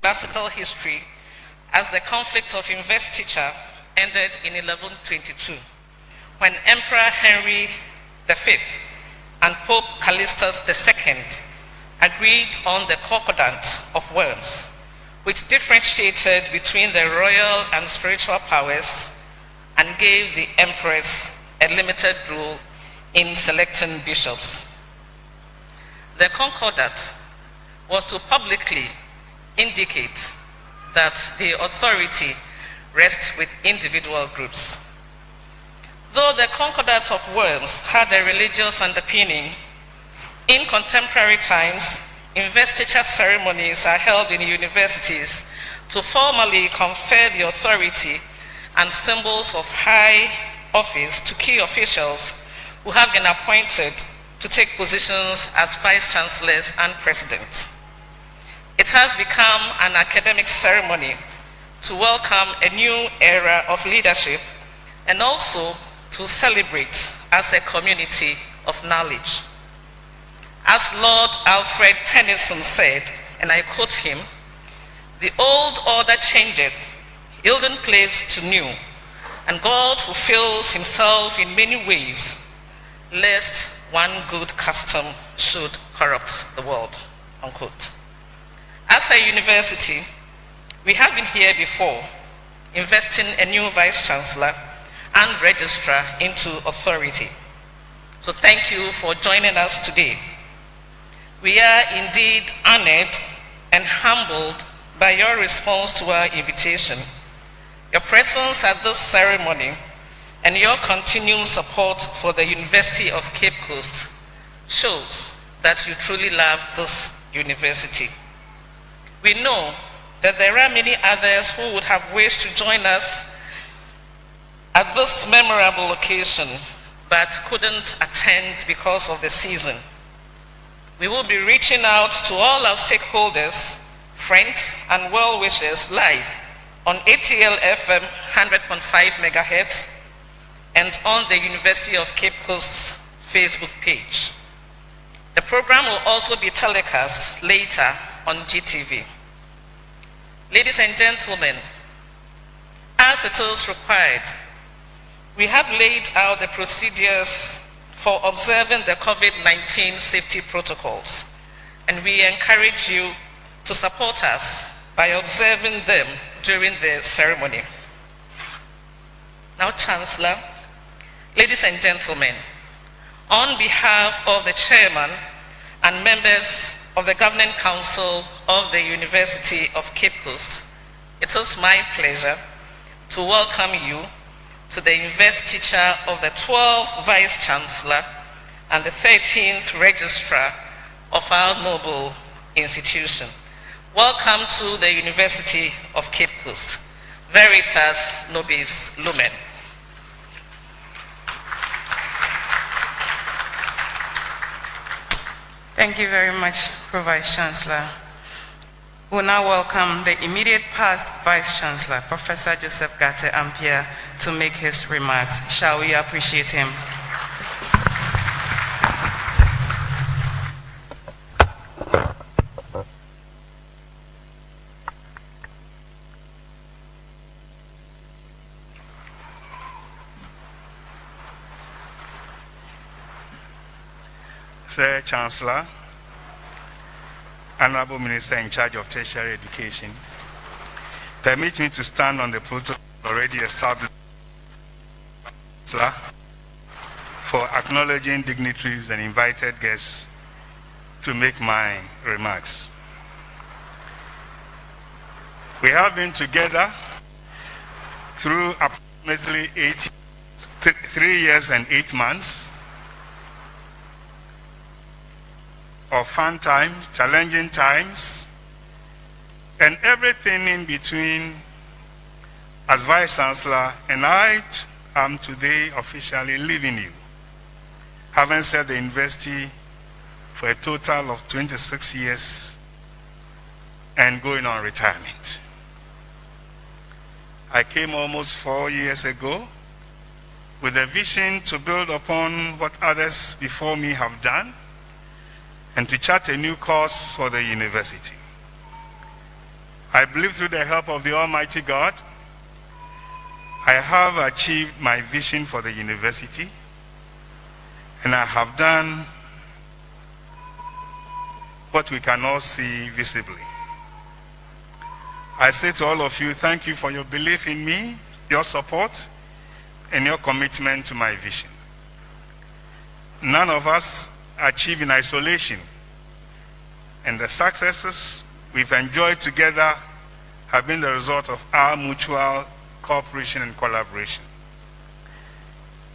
classical history as the conflict of investiture ended in 1122, when Emperor Henry V and Pope Callistus II agreed on the Concordat of Worms, which differentiated between the royal and spiritual powers and gave the empress a limited role in selecting bishops. The Concordat was to publicly indicate that the authority rests with individual groups. Though the Concordat of Worms had a religious underpinning, in contemporary times, investiture ceremonies are held in universities to formally confer the authority and symbols of high office to key officials who have been appointed to take positions as vice-chancellors and presidents. It has become an academic ceremony to welcome a new era of leadership and also to celebrate as a community of knowledge. As Lord Alfred Tennyson said, and I quote him, "The old order changeth, yielding place to new, and God fulfills himself in many ways, lest one good custom should corrupt the world," unquote. As a university, we have been here before, investing a new vice-chancellor and registrar into authority. So thank you for joining us today. We are indeed honored and humbled by your response to our invitation. Your presence at this ceremony and your continued support for the University of Cape Coast shows that you truly love this university. We know that there are many others who would have wished to join us at this memorable occasion but couldn't attend because of the season. We will be reaching out to all our stakeholders, friends, and well-wishers live on ATL FM 100.5 MHz and on the University of Cape Coast's Facebook page. The program will also be telecast later on GTV. Ladies and gentlemen, as it is required, we have laid out the procedures for observing the COVID-19 safety protocols, and we encourage you to support us by observing them during the ceremony. Now, Chancellor, ladies and gentlemen, on behalf of the Chairman and members of the Governing Council of the University of Cape Coast, it is my pleasure to welcome you to the investiture of the 12th Vice-Chancellor and the 13th Registrar of our noble institution. Welcome to the University of Cape Coast. Veritas Nobis Lumen. Thank you very much, Pro Vice-Chancellor. We'll now welcome the immediate past Vice-Chancellor, Professor Joseph Gate Ampia, to make his remarks. Shall we appreciate him? Sir Chancellor, Honorable Minister in charge of tertiary education, permit me to stand on the protocol already established for acknowledging dignitaries and invited guests to make my remarks. We have been together through approximately 3 years and 8 months of fun times, challenging times, and everything in between as Vice-Chancellor, and I am today officially leaving you, having served the university for a total of 26 years and going on retirement. I came almost 4 years ago with a vision to build upon what others before me have done and to chart a new course for the university. I believe through the help of the Almighty God, I have achieved my vision for the university, and I have done what we can all see visibly. I say to all of you, thank you for your belief in me, your support, and your commitment to my vision. None of us achieve in isolation, and the successes we've enjoyed together have been the result of our mutual cooperation and collaboration.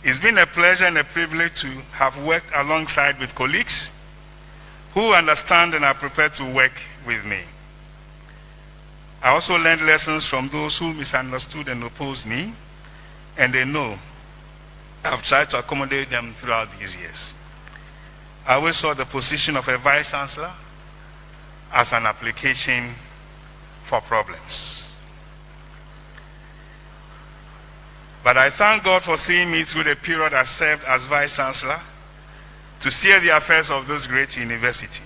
It's been a pleasure and a privilege to have worked alongside with colleagues who understand and are prepared to work with me. I also learned lessons from those who misunderstood and opposed me, and they know I've tried to accommodate them throughout these years. I always saw the position of a vice chancellor as an application for problems. But I thank God for seeing me through the period I served as vice chancellor to steer the affairs of this great university.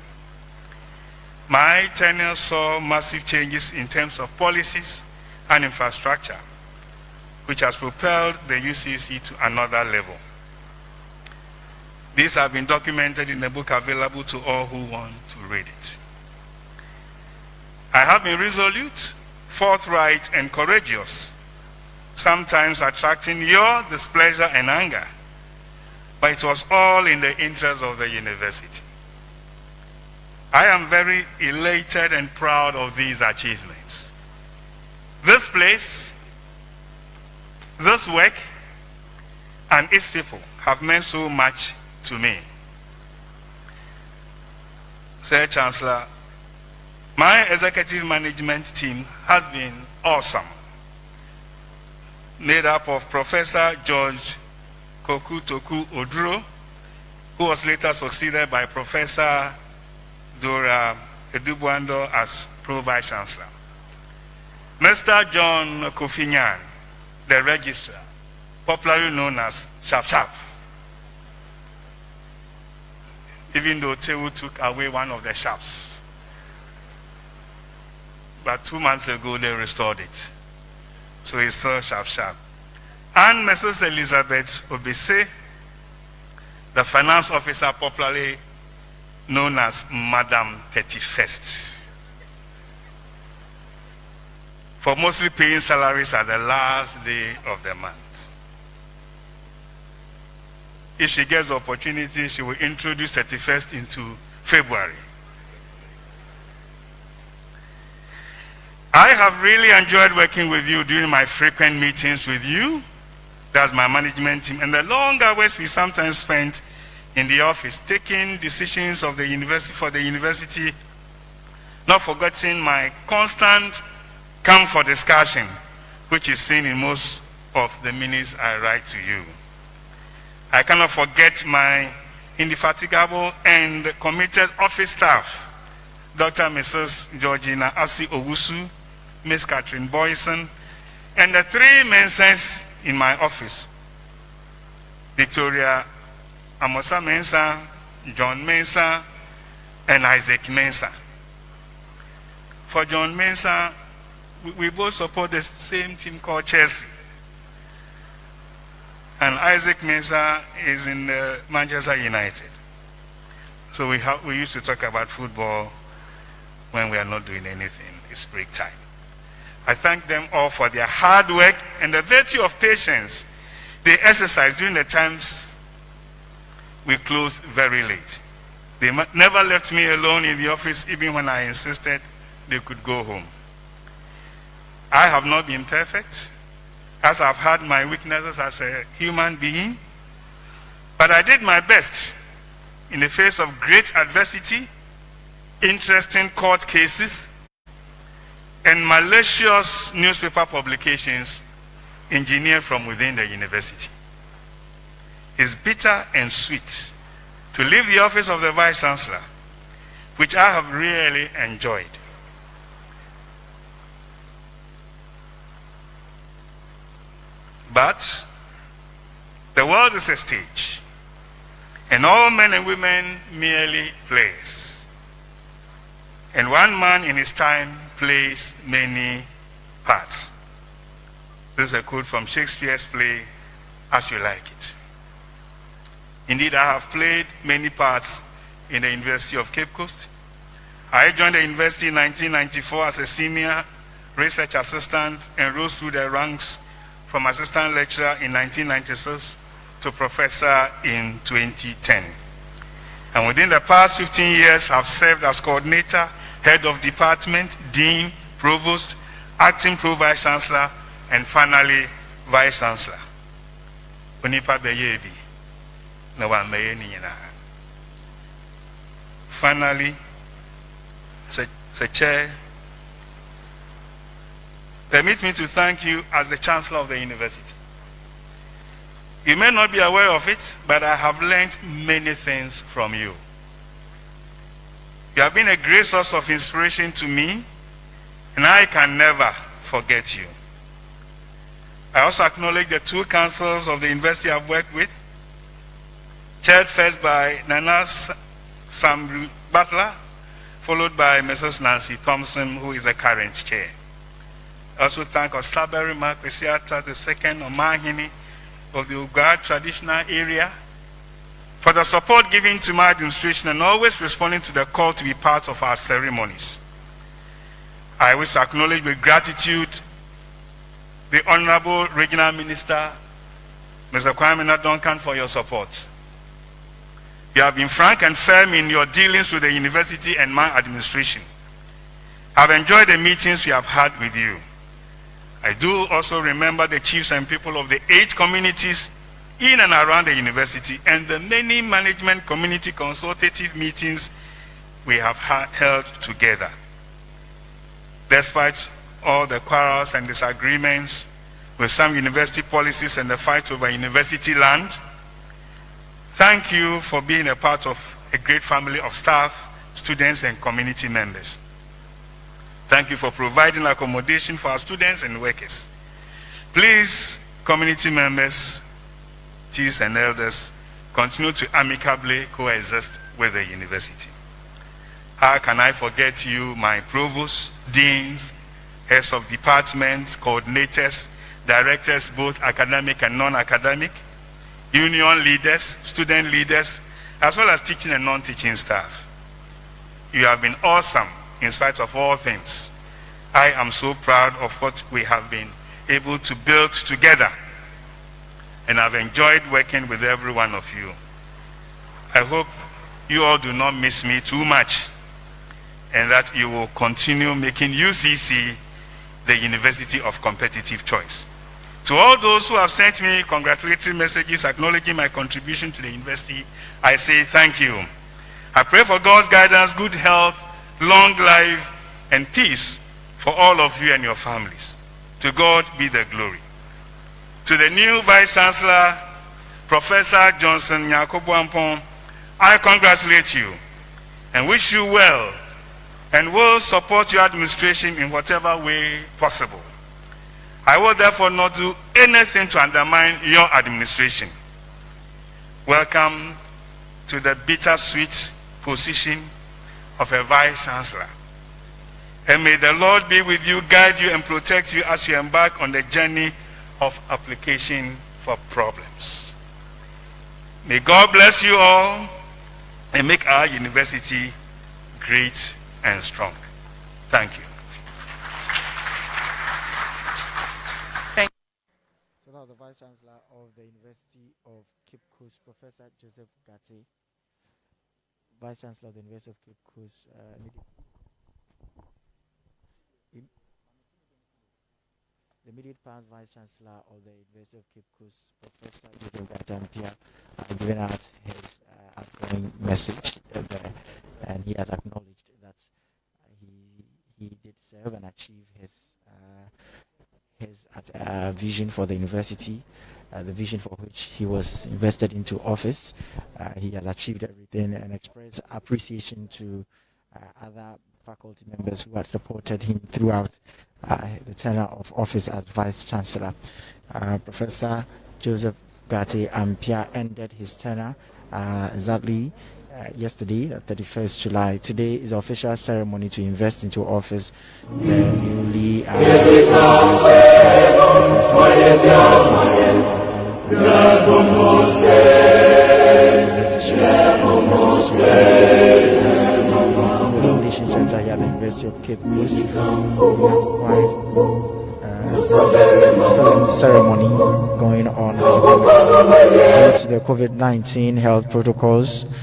My tenure saw massive changes in terms of policies and infrastructure, which has propelled the UCC to another level. These have been documented in a book available to all who want to read it. I have been resolute, forthright, and courageous, sometimes attracting your displeasure and anger, but it was all in the interest of the university. I am very elated and proud of these achievements. This place, this work, and its people have meant so much to me. Sir Chancellor, my executive management team has been awesome, made up of Professor George Koku Oduro, who was later succeeded by Professor Dora Edubuando as Pro-Vice Chancellor. Mr. John Kofinyan, the Registrar, popularly known as Sharp Sharp, even though Tewu took away one of the sharps. But 2 months ago, they restored it. So it's still Sharp Sharp. And Mrs. Elizabeth Obese, the finance officer popularly known as Madam 31st, for mostly paying salaries at the last day of the month. If she gets the opportunity, she will introduce 31st into February. I have really enjoyed working with you during my frequent meetings with you, that's my management team, and the long hours we sometimes spent in the office, taking decisions of the university for the university, not forgetting my constant come for discussion, which is seen in most of the minutes I write to you. I cannot forget my indefatigable and committed office staff, Dr. and Mrs. Georgina Asi Owusu, Ms. Catherine Boyson, and the 3 Mensahs in my office, Victoria Amosa Mensah, John Mensah, and Isaac Mensah. For John Mensah, we both support the same team called Chelsea. And Isaac Mensah is in Manchester United. So we used to talk about football when we are not doing anything. It's break time. I thank them all for their hard work and the virtue of patience they exercised during the times we closed very late. They never left me alone in the office, even when I insisted they could go home. I have not been perfect, as I've had my weaknesses as a human being, but I did my best in the face of great adversity, interesting court cases, and malicious newspaper publications engineered from within the university. It's bitter and sweet to leave the office of the Vice Chancellor, which I have really enjoyed. But the world is a stage, and all men and women merely players. And one man in his time plays many parts. This is a quote from Shakespeare's play, As You Like It. Indeed, I have played many parts in the University of Cape Coast. I joined the university in 1994 as a senior research assistant and rose through the ranks from assistant lecturer in 1996 to professor in 2010. And within the past 15 years, I've served as coordinator, head of department, dean, provost, acting pro-vice chancellor, and finally, vice chancellor. Onipa beyebi, na wa meye ni nyina. Finally, the chair, permit me to thank you as the chancellor of the university. You may not be aware of it, but I have learned many things from you. You have been a great source of inspiration to me, and I can never forget you. I also acknowledge the two councils of the university I've worked with, chaired first by Nana Sam Butler, followed by Mrs. Nancy Thompson, who is the current chair. I also thank Osaberi Markwesiata, the second Omahini of the Ugard traditional area, for the support given to my administration and always responding to the call to be part of our ceremonies. I wish to acknowledge with gratitude the Honorable Regional Minister, Mr. Kwame Duncan, for your support. You have been frank and firm in your dealings with the university and my administration. I've enjoyed the meetings we have had with you. I do also remember the chiefs and people of the 8 communities in and around the university and the many management community consultative meetings we have held together. Despite all the quarrels and disagreements with some university policies and the fight over university land, thank you for being a part of a great family of staff, students, and community members. Thank you for providing accommodation for our students and workers. Please, community members, chiefs, and elders, continue to amicably coexist with the university. How can I forget you, my provosts, deans, heads of departments, coordinators, directors, both academic and non-academic, union leaders, student leaders, as well as teaching and non-teaching staff. You have been awesome in spite of all things. I am so proud of what we have been able to build together, and I've enjoyed working with every one of you. I hope you all do not miss me too much, and that you will continue making UCC the University of Competitive Choice. To all those who have sent me congratulatory messages acknowledging my contribution to the university, I say thank you. I pray for God's guidance, good health, long life, and peace for all of you and your families. To God be the glory. To the new Vice Chancellor, Professor Johnson Nyarko Boampong, I congratulate you and wish you well, and will support your administration in whatever way possible. I will therefore not do anything to undermine your administration. Welcome to the bittersweet position of a Vice Chancellor. And may the Lord be with you, guide you, and protect you as you embark on the journey of application for problems. May God bless you all and make our university great and strong. Thank you. So that was the Vice Chancellor of the University of Cape Coast, Professor Joseph Gate, Vice Chancellor of the University of Cape Coast. The immediate past Vice Chancellor of the University of Cape Coast, Professor Joseph Gate, given out his outgoing message there, and he has acknowledged that he did serve and achieve his vision for the university, the vision for which he was invested into office. He has achieved everything, and expressed appreciation to other faculty members who had supported him throughout the tenure of office as Vice Chancellor. Professor Joseph Gate Ampia ended his tenure exactly yesterday, 31st July. Today is the official ceremony to invest into office the newly Investigation Center here at the University of Cape Coast. Solemn ceremony going on due to the COVID-19 health protocols.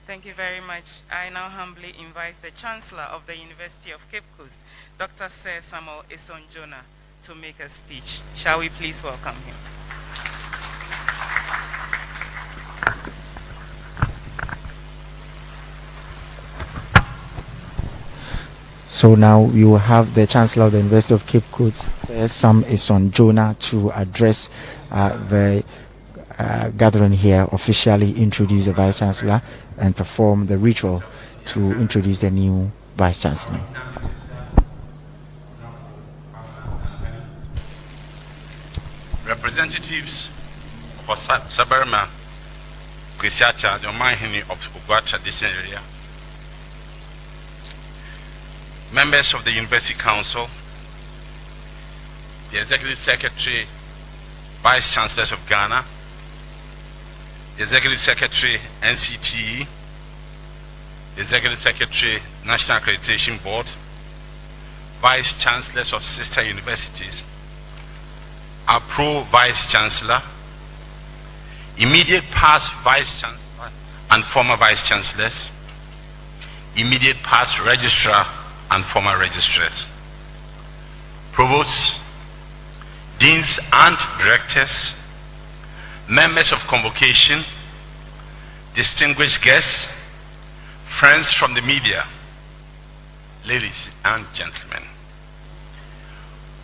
Thank you very much. I now humbly invite the Chancellor of the University of Cape Coast, Dr. Sir Samuel Esonjona, to make a speech. Shall we please welcome him? So now we will have the Chancellor of the University of Cape Coast, Sir Sam Esonjona, to address the gathering here, officially introduce the Vice Chancellor and perform the ritual to introduce the new Vice Chancellor. Representatives of Sabarma, Kwesiacha, the Omahini of Ugwacha, this area, members of the University Council, the Executive Secretary, Vice Chancellors of Ghana, the Executive Secretary, NCTE, the Executive Secretary, National Accreditation Board, Vice Chancellors of sister universities, our Pro-Vice Chancellor, immediate past Vice Chancellor and former Vice Chancellors, immediate past Registrar and former Registrars, Provosts, Deans and Directors, members of convocation, distinguished guests, friends from the media, ladies and gentlemen.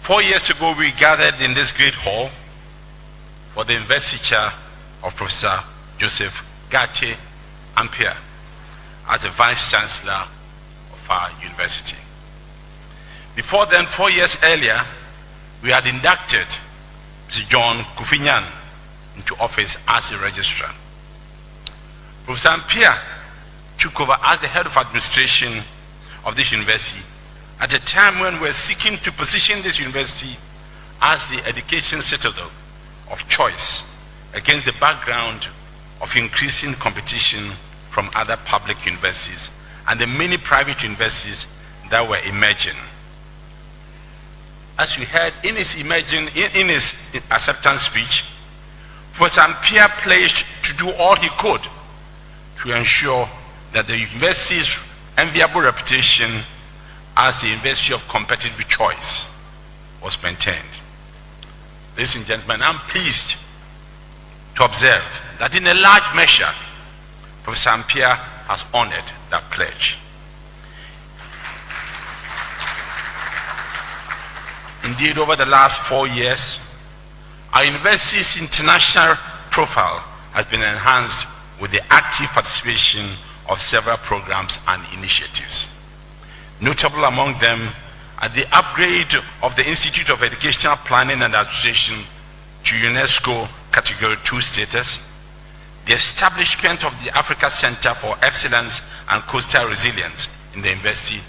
4 years ago, we gathered in this great hall for the investiture of Professor Joseph Teye Emmanuel as the Vice Chancellor of our university. Before then, 4 years earlier, we had inducted Mr. John Kofinyan into office as a registrar. Professor Emmanuel took over as the head of administration of this university at a time when we were seeking to position this university as the education citadel of choice against the background of increasing competition from other public universities and the many private universities that were emerging. As we heard in his acceptance speech, Professor Emmanuel pledged to do all he could to ensure that the university's enviable reputation as the university of competitive choice was maintained. Ladies and gentlemen, I'm pleased to observe that in a large measure, Professor Emmanuel has honored that pledge. Indeed, over the last 4 years, our university's international profile has been enhanced with the active participation of several programs and initiatives. Notable among them are the upgrade of the Institute of Educational Planning and Administration to UNESCO Category 2 status, the establishment of the Africa Center for Excellence and Coastal Resilience in the university,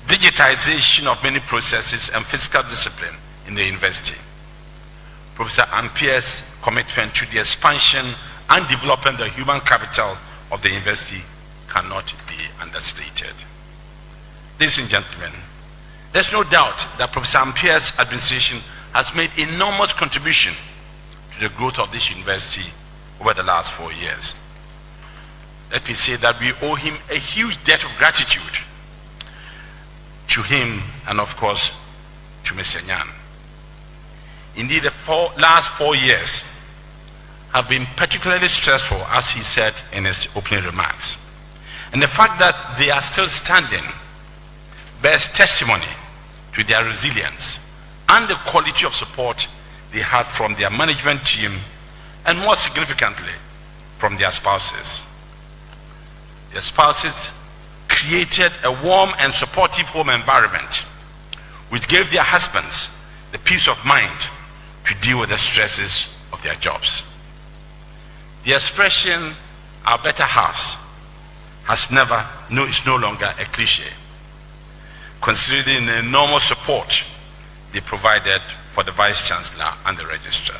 digitization of many processes and fiscal discipline in the university. Professor Emmanuel's commitment to the expansion and development of the human capital of the university cannot be understated. Ladies and gentlemen, there's no doubt that Professor Emmanuel's administration has made enormous contribution to the growth of this university over the last 4 years. Let me say that we owe him a huge debt of gratitude, to him and of course to Mr. Nyan. Indeed, the last 4 years have been particularly stressful, as he said in his opening remarks. And the fact that they are still standing bears testimony to their resilience and the quality of support they had from their management team, and more significantly, from their spouses. Their spouses created a warm and supportive home environment which gave their husbands the peace of mind to deal with the stresses of their jobs. The expression, our better halves, is no longer a cliche, considering the enormous support they provided for the Vice Chancellor and the Registrar.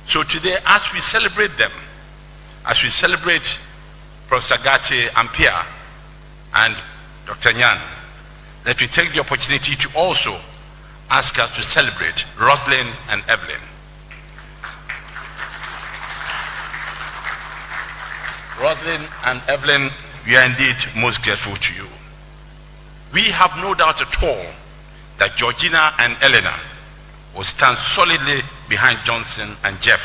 So today, as we celebrate them, as we celebrate Professor Teye Emmanuel and Dr. Nyan, let me take the opportunity to also ask us to celebrate Rosalind and Evelyn. Rosalind and Evelyn, we are indeed most grateful to you. We have no doubt at all that Georgina and Eleanor will stand solidly behind Johnson and Jeff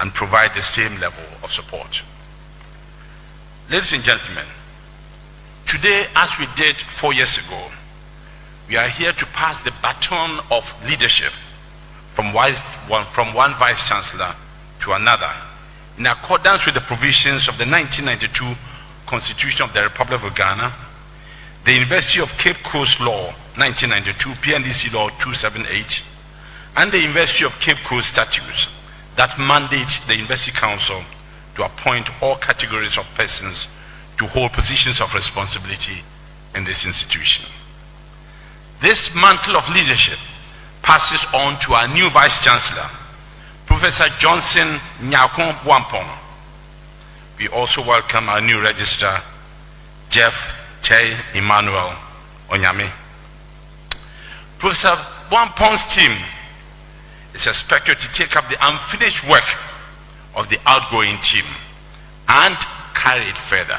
and provide the same level of support. Ladies and gentlemen, today, as we did 4 years ago, we are here to pass the baton of leadership from one Vice Chancellor to another, in accordance with the provisions of the 1992 Constitution of the Republic of Ghana, the University of Cape Coast Law 1992, PNDC Law 278, and the University of Cape Coast Statutes that mandate the University Council to appoint all categories of persons to hold positions of responsibility in this institution. This mantle of leadership passes on to our new Vice Chancellor, Professor Johnson Nyarko Boampong. We also welcome our new Registrar, Teye Emmanuel UCC. Professor Boampong's team is expected to take up the unfinished work of the outgoing team and carry it further.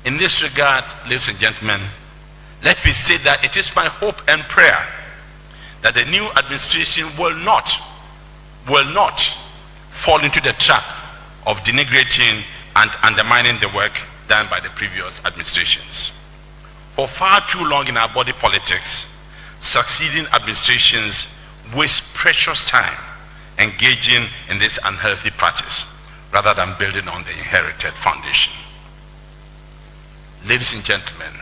In this regard, ladies and gentlemen, let me state that it is my hope and prayer that the new administration will not fall into the trap of denigrating and undermining the work done by the previous administrations. For far too long in our body politics, succeeding administrations waste precious time engaging in this unhealthy practice rather than building on the inherited foundation. Ladies and gentlemen,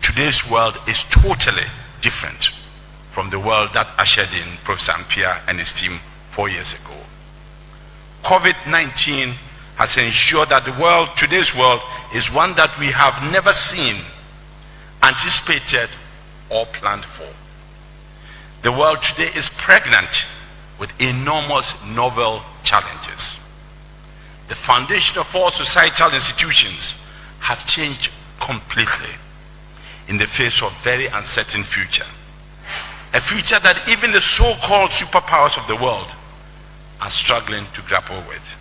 today's world is totally different from the world that ushered in Professor Ampia and his team 4 years ago. COVID-19 has ensured that today's world is one that we have never seen, anticipated, or planned for. The world today is pregnant with enormous novel challenges. The foundation of all societal institutions have changed completely in the face of very uncertain future. A future that even the so-called superpowers of the world are struggling to grapple with.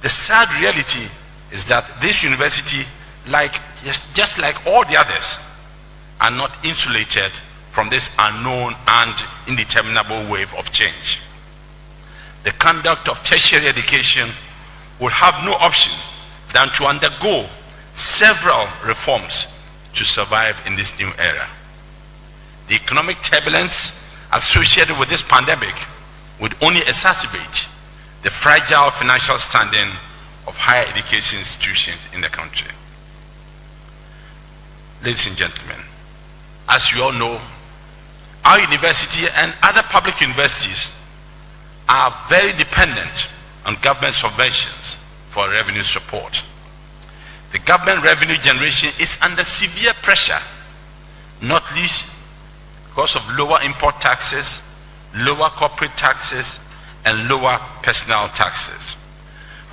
The sad reality is that this university, just like all the others, are not insulated from this unknown and indeterminable wave of change. The conduct of tertiary education will have no option than to undergo several reforms to survive in this new era. The economic turbulence associated with this pandemic would only exacerbate the fragile financial standing of higher education institutions in the country. Ladies and gentlemen, as you all know, our university and other public universities are very dependent on government subventions for revenue support. The government revenue generation is under severe pressure, not least because of lower import taxes, lower corporate taxes, and lower personal taxes.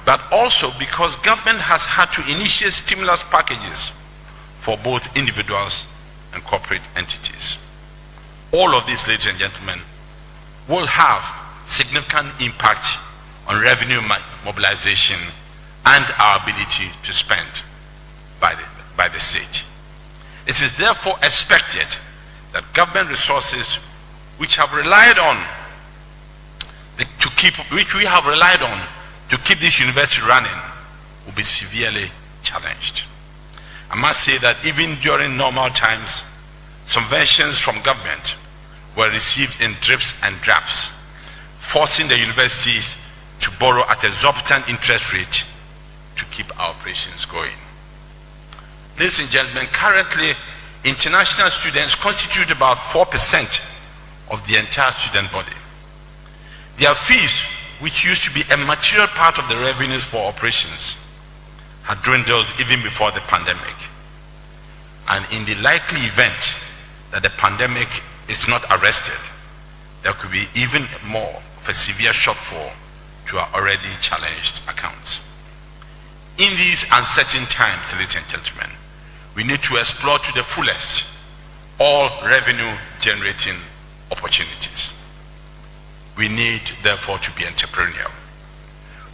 But also because government has had to initiate stimulus packages for both individuals and corporate entities. All of these, ladies and gentlemen, will have significant impact on revenue mobilization and our ability to spend by the state. It is therefore expected that government resources which we have relied on to keep this university running will be severely challenged. I must say that even during normal times, subventions from government were received in drips and drabs, forcing the universities to borrow at an exorbitant interest rate to keep our operations going. Ladies and gentlemen, currently international students constitute about 4% of the entire student body. Their fees, which used to be a material part of the revenues for operations, had dwindled even before the pandemic. And in the likely event that the pandemic is not arrested, there could be even more of a severe shortfall to our already challenged accounts. In these uncertain times, ladies and gentlemen, we need to explore to the fullest all revenue-generating opportunities. We need, therefore, to be entrepreneurial.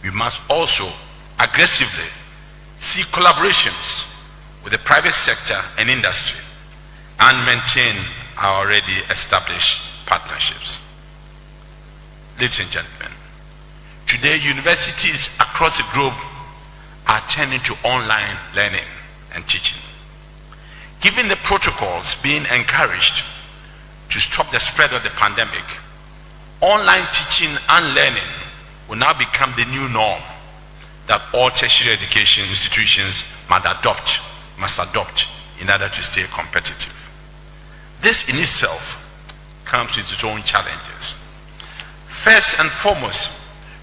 We must also aggressively seek collaborations with the private sector and industry and maintain our already established partnerships. Ladies and gentlemen, today universities across the globe are turning to online learning and teaching. Given the protocols being encouraged to stop the spread of the pandemic, online teaching and learning will now become the new norm that all tertiary education institutions must adopt in order to stay competitive. This in itself comes with its own challenges. First and foremost,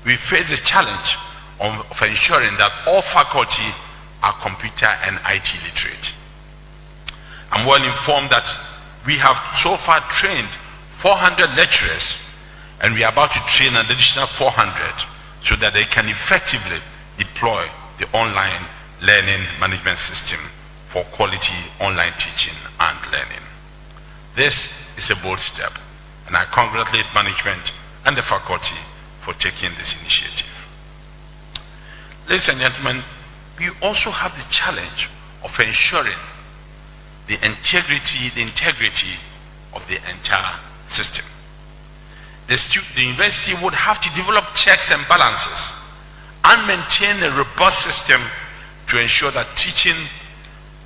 we face the challenge of ensuring that all faculty are computer and IT literate. I'm well informed that we have so far trained 400 lecturers, and we are about to train an additional 400 so that they can effectively deploy the online learning management system for quality online teaching and learning. This is a bold step, and I congratulate management and the faculty for taking this initiative. Ladies and gentlemen, we also have the challenge of ensuring the integrity of the entire system. The university would have to develop checks and balances and maintain a robust system to ensure that teaching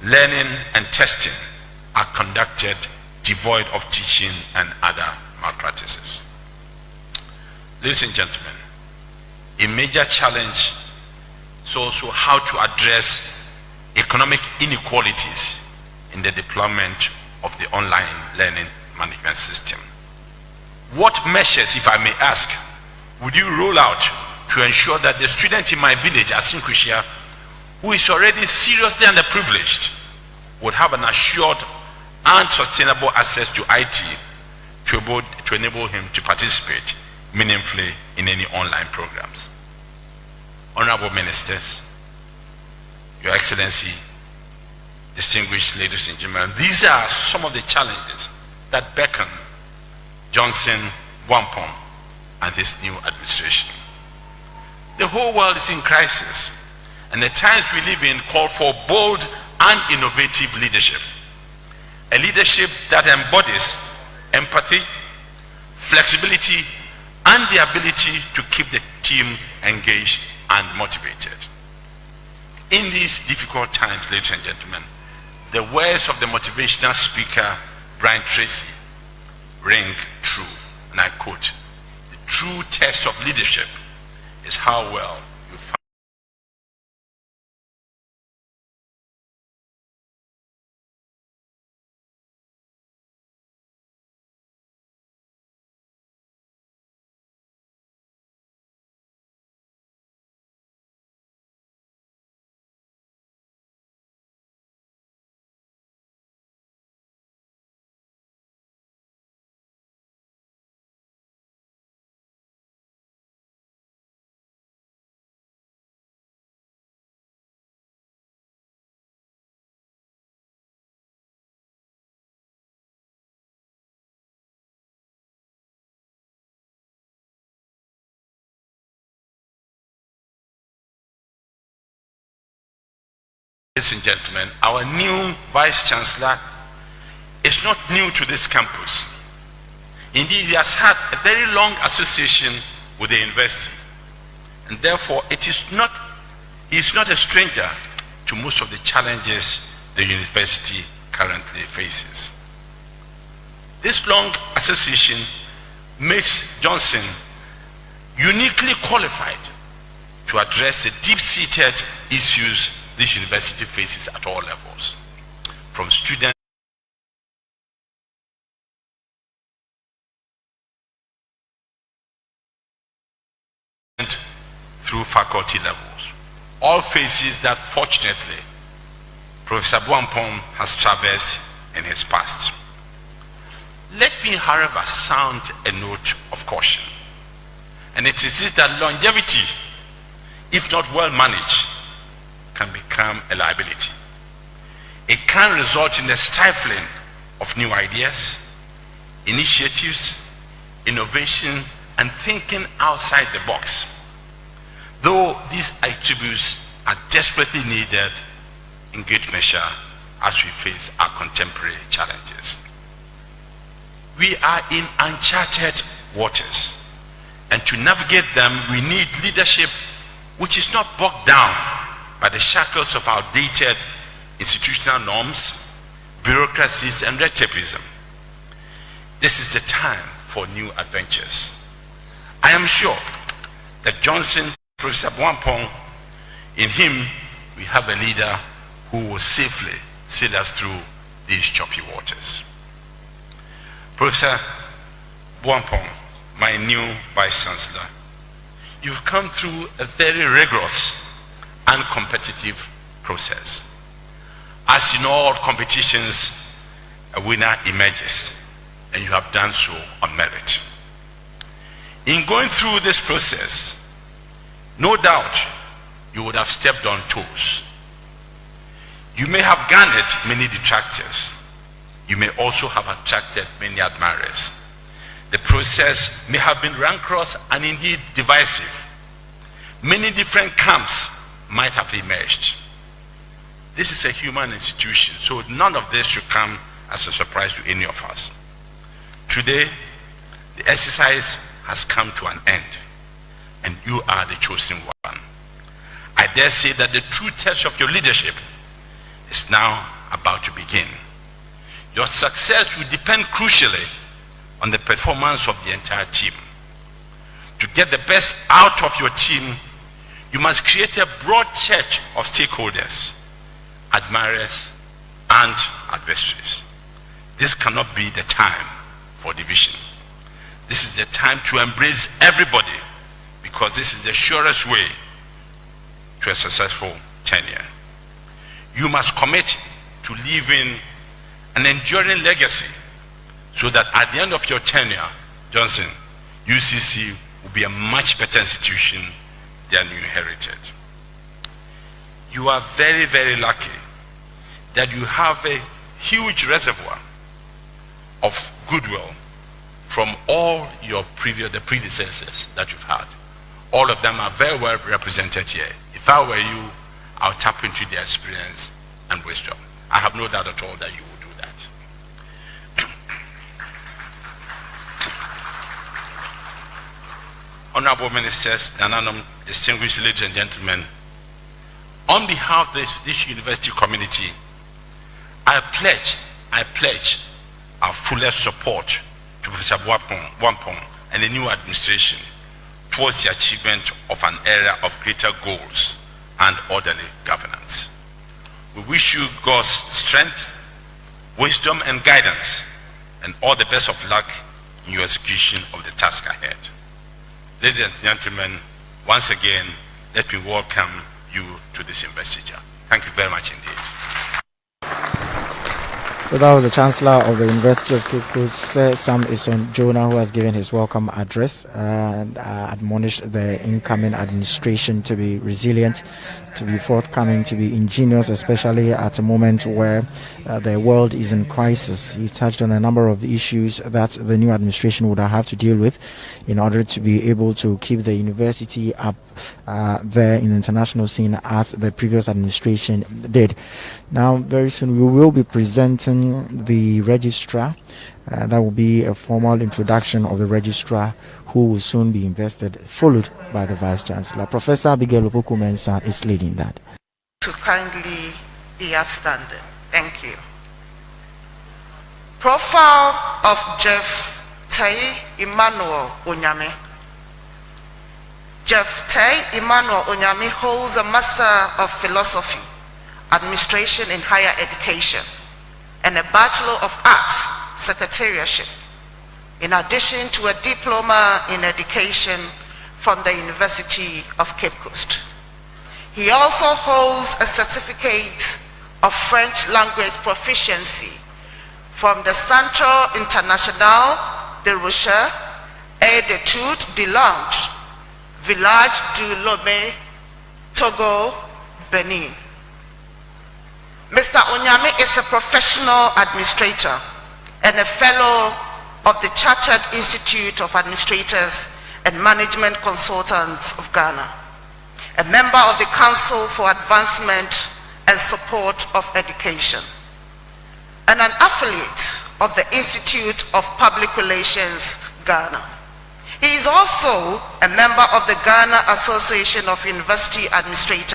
learning and testing are conducted devoid of teaching and other malpractices. Ladies and gentlemen, a major challenge is also how to address economic inequalities in the deployment of the online learning management system. What measures, if I may ask, would you roll out to ensure that the student in my village at Sinkrishia, who is already seriously underprivileged, would have an assured and sustainable access to IT to enable him to participate meaningfully in any online programs? Honorable Ministers, Your Excellency, distinguished ladies and gentlemen, these are some of the challenges that beckon Johnson Boampong and his new administration. The whole world is in crisis, and the times we live in call for bold and innovative leadership. A leadership that embodies empathy, flexibility, and the ability to keep the team engaged and motivated. In these difficult times, ladies and gentlemen, the words of the motivational speaker, Brian Tracy, ring true. And I quote, "The true test of leadership is how well you find Ladies and gentlemen, our new Vice Chancellor is not new to this campus. Indeed, he has had a very long association with the university, and therefore he is not a stranger to most of the challenges the university currently faces. This long association makes Johnson uniquely qualified to address the deep-seated issues this university faces at all levels, from student through faculty levels, all phases that fortunately Professor Boampong has traversed in his past. Let me, however, sound a note of caution, and it is this that longevity, if not well managed, can become a liability. It can result in the stifling of new ideas, initiatives, innovation, and thinking outside the box, though these attributes are desperately needed in great measure as we face our contemporary challenges. We are in uncharted waters, and to navigate them we need leadership which is not bogged down by the shackles of outdated institutional norms, bureaucracies, and red tapeism. This is the time for new adventures. I am sure that Johnson, Professor Boampong, in him we have a leader who will safely sail us through these choppy waters. Professor Boampong, my new Vice Chancellor, you've come through a very rigorous and competitive process. As in all competitions, a winner emerges, and you have done so on merit. In going through this process, no doubt you would have stepped on toes. You may have garnered many detractors. You may also have attracted many admirers. The process may have been rancorous and indeed divisive. Many different camps might have emerged. This is a human institution, so none of this should come as a surprise to any of us. Today, the exercise has come to an end, and you are the chosen one. I dare say that the true test of your leadership is now about to begin. Your success will depend crucially on the performance of the entire team. To get the best out of your team, you must create a broad set of stakeholders, admirers, and adversaries. This cannot be the time for division. This is the time to embrace everybody, because this is the surest way to a successful tenure. You must commit to leaving an enduring legacy so that at the end of your tenure, Johnson, UCC will be a much better institution than you inherited. You are very, very lucky that you have a huge reservoir of goodwill from all your the predecessors that you've had. All of them are very well represented here. If I were you, I'll tap into their experience and wisdom. I have no doubt at all that you will do that. Honorable Ministers, Nananom, distinguished ladies and gentlemen, on behalf of this university community, I pledge our fullest support to Professor Boampong and the new administration towards the achievement of an era of greater goals and orderly governance. We wish you God's strength, wisdom, and guidance, and all the best of luck in your execution of the task ahead. Ladies and gentlemen, once again, let me welcome you to this investiture. Thank you very much indeed. So that was the Chancellor of the University of Cape Coast, Sir Sam Ison Jonah, who has given his welcome address and admonished the incoming administration to be resilient, to be forthcoming, to be ingenious, especially at a moment where the world is in crisis. He touched on a number of issues that the new administration would have to deal with in order to be able to keep the university up there in the international scene as the previous administration did. Now, very soon we will be presenting the registrar. That will be a formal introduction of the registrar, who will soon be invested, followed by the Vice Chancellor. Professor Abigail Opoku-Mensah is leading that. To kindly be upstanding. Thank you. Profile of Jeff Teye Emmanuel Onyame. Jeff Teye Emmanuel Onyame holds a Master of Philosophy, Administration in Higher Education, and a Bachelor of Arts, Secretariatship, in addition to a Diploma in Education from the University of Cape Coast. He also holds a Certificate of French Language Proficiency from the Centre International de Recherche et d'Études de Langue, Village du Lomé, Togo, Benin. Mr. Onyame is a professional administrator and a fellow of the Chartered Institute of Administrators and Management Consultants of Ghana, a member of the Council for Advancement and Support of Education, and an affiliate of the Institute of Public Relations, Ghana. He is also a member of the Ghana Association of University Administrators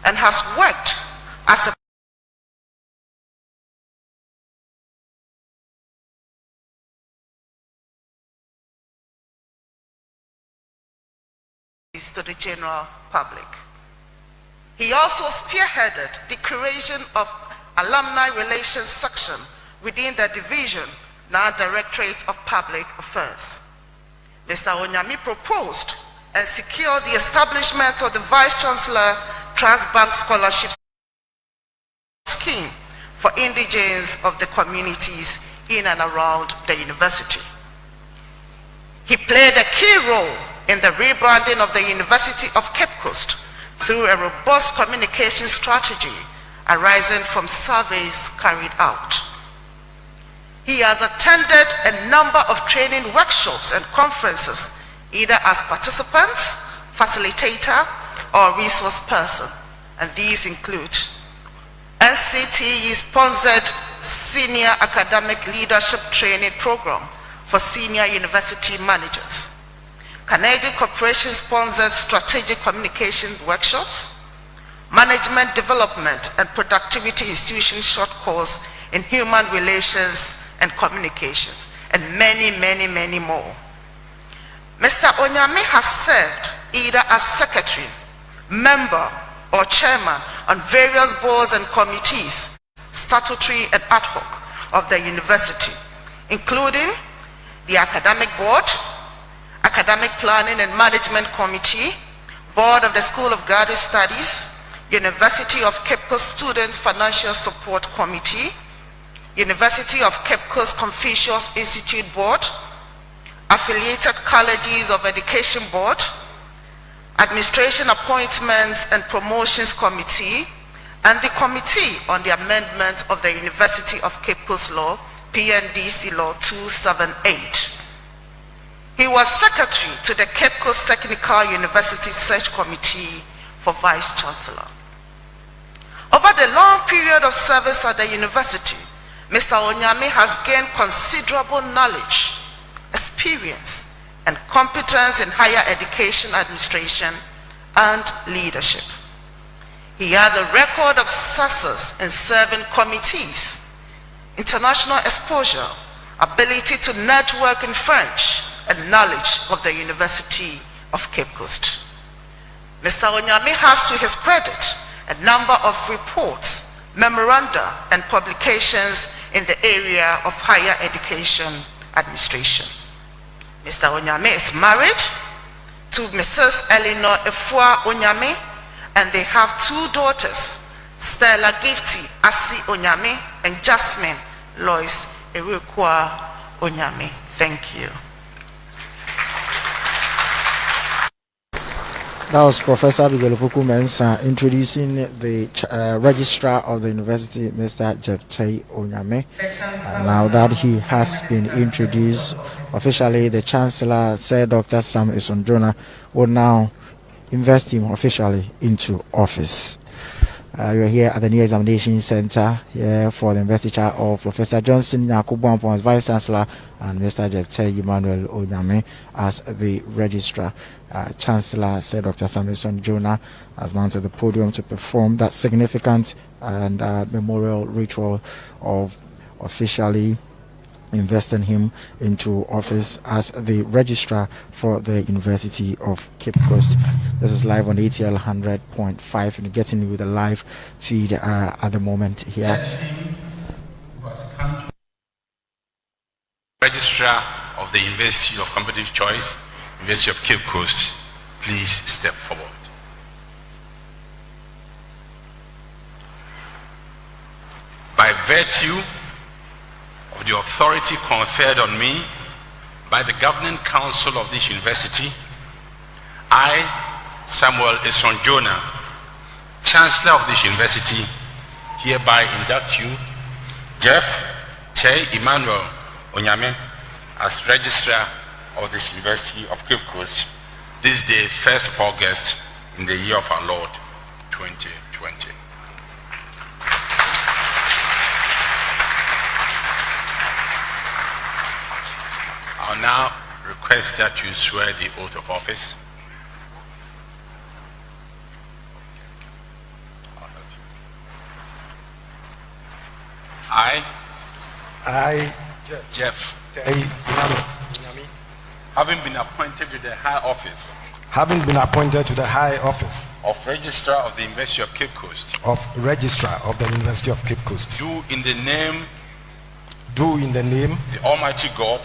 and has worked as a to the general public. He also spearheaded the creation of Alumni Relations Section within the division, now Directorate of Public Affairs. Mr. Onyame proposed and secured the establishment of the Vice Chancellor Trans-Bank Scholarship Scheme for indigents of the communities in and around the university. He played a key role in the rebranding of the University of Cape Coast through a robust communication strategy arising from surveys carried out. He has attended a number of training workshops and conferences, either as participant, facilitator, or resource person, and these include NCTE-sponsored Senior Academic Leadership Training Program for senior university managers, Carnegie Corporation-sponsored Strategic Communication Workshops, Management Development and Productivity Institution short course in Human Relations and Communications, and many, many, many more. Mr. Onyame has served either as secretary, member, or chairman on various boards and committees, statutory and ad hoc, of the university, including the Academic Board, Academic Planning and Management Committee, Board of the School of Graduate Studies, University of Cape Coast Student Financial Support Committee, University of Cape Coast Confucius Institute Board, Affiliated Colleges of Education Board, Administration Appointments and Promotions Committee, and the Committee on the Amendment of the University of Cape Coast Law, PNDC Law 278. He was secretary to the Cape Coast Technical University Search Committee for Vice Chancellor. Over the long period of service at the university, Mr. Onyame has gained considerable knowledge, experience, and competence in higher education administration and leadership. He has a record of success in serving committees, international exposure, ability to network in French, and knowledge of the University of Cape Coast. Mr. Onyame has to his credit a number of reports, memoranda, and publications in the area of higher education administration. Mr. Onyame is married to Mrs. Eleanor Efua Onyame, and they have two daughters, Stella Gifty Asi Onyame and Jasmine Lois Erukwa Onyame. Thank you. That was Professor Bigolopuku Mensah introducing the registrar of the university, Mr. Jeff Teye Onyame. Now that he has been introduced officially, the Chancellor, Sir Dr. Sam Isonjona, will now invest him officially into office. You're here at the New Examination Center here for the investiture of Professor Johnson Nyarko Boampong as Vice Chancellor and Mr. Jeff Teye Emmanuel Onyame as the Registrar. Chancellor Sir Dr. Sam Isonjona has mounted the podium to perform that significant and memorial ritual of officially investing him into office as the registrar for the University of Cape Coast. This is live on ATL 100.5 and getting you with a live feed at the moment here. Registrar of the University of Competitive Choice, University of Cape Coast, please step forward. By virtue of the authority conferred on me by the governing council of this university, I, Samuel Isonjona, Chancellor of this university, hereby induct you, Jeff Teye Emmanuel Onyame, as Registrar of this University of Cape Coast, this day, 1st of August, in the year of our Lord, 2020. I'll now request that you swear the oath of office. I, Jeff, Teye Emmanuel, having been appointed to the high office having been appointed to the high office of Registrar of the University of Cape Coast, of Registrar of the University of Cape Coast, do in the name the Almighty God,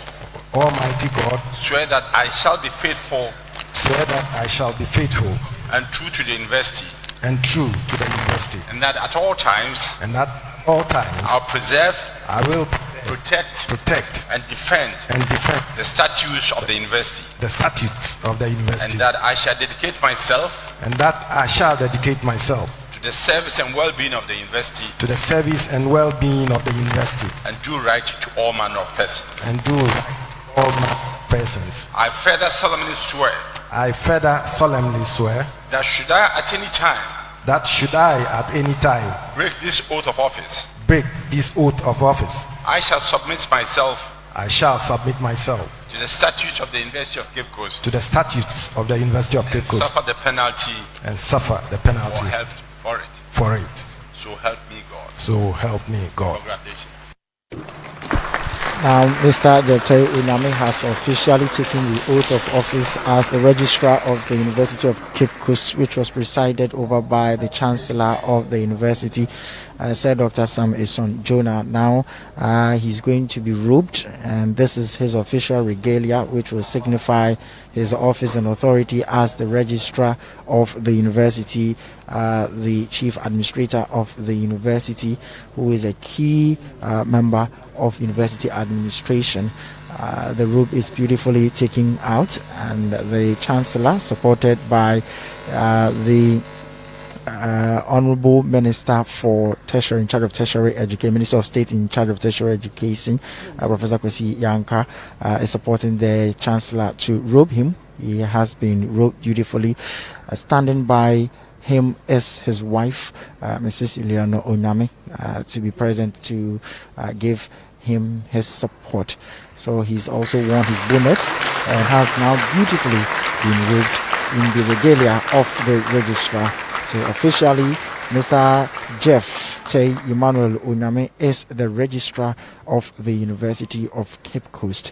Almighty God, swear that I shall be faithful swear that I shall be faithful and true to the university, and true to the university, and that at all times and at all times I'll preserve, I will protect, protect and defend the statutes of the university, the statutes of the university, and that I shall dedicate myself and that I shall dedicate myself to the service and well-being of the university, to the service and well-being of the university, and do right to all manner of persons. and do all my persons. I further solemnly swear I further solemnly swear that should I at any time that should I at any time break this oath of office, break this oath of office, I shall submit myself I shall submit myself to the statutes of the University of Cape Coast, to the statutes of the University of Cape Coast, suffer the penalty and suffer the or penalty help for it. for it. So help me God. So help me God. Congratulations. Now, Mr. Teye Emmanuel has officially taken the oath of office as the Registrar of the University of Cape Coast, which was presided over by the Chancellor of the University, Sir Dr. Sam Eson Jonah. Now, he's going to be robed, and this is his official regalia, which will signify his office and authority as the Registrar of the University, the Chief Administrator of the University, who is a key member of university administration. The robe is beautifully taken out, and the Chancellor, supported by the Honorable Minister for Tertiary, in charge of Tertiary Education, Minister of State in charge of Tertiary Education, Professor Kwesi Yanka, is supporting the Chancellor to robe him. He has been robed beautifully. Standing by him is his wife, Mrs. Eleanor Onyame, to be present to give him his support. So he's also worn his bonnet and has now beautifully been robed in the regalia of the registrar. So officially, Mr. Jeff Teye Emmanuel Onyame is the registrar of the University of Cape Coast.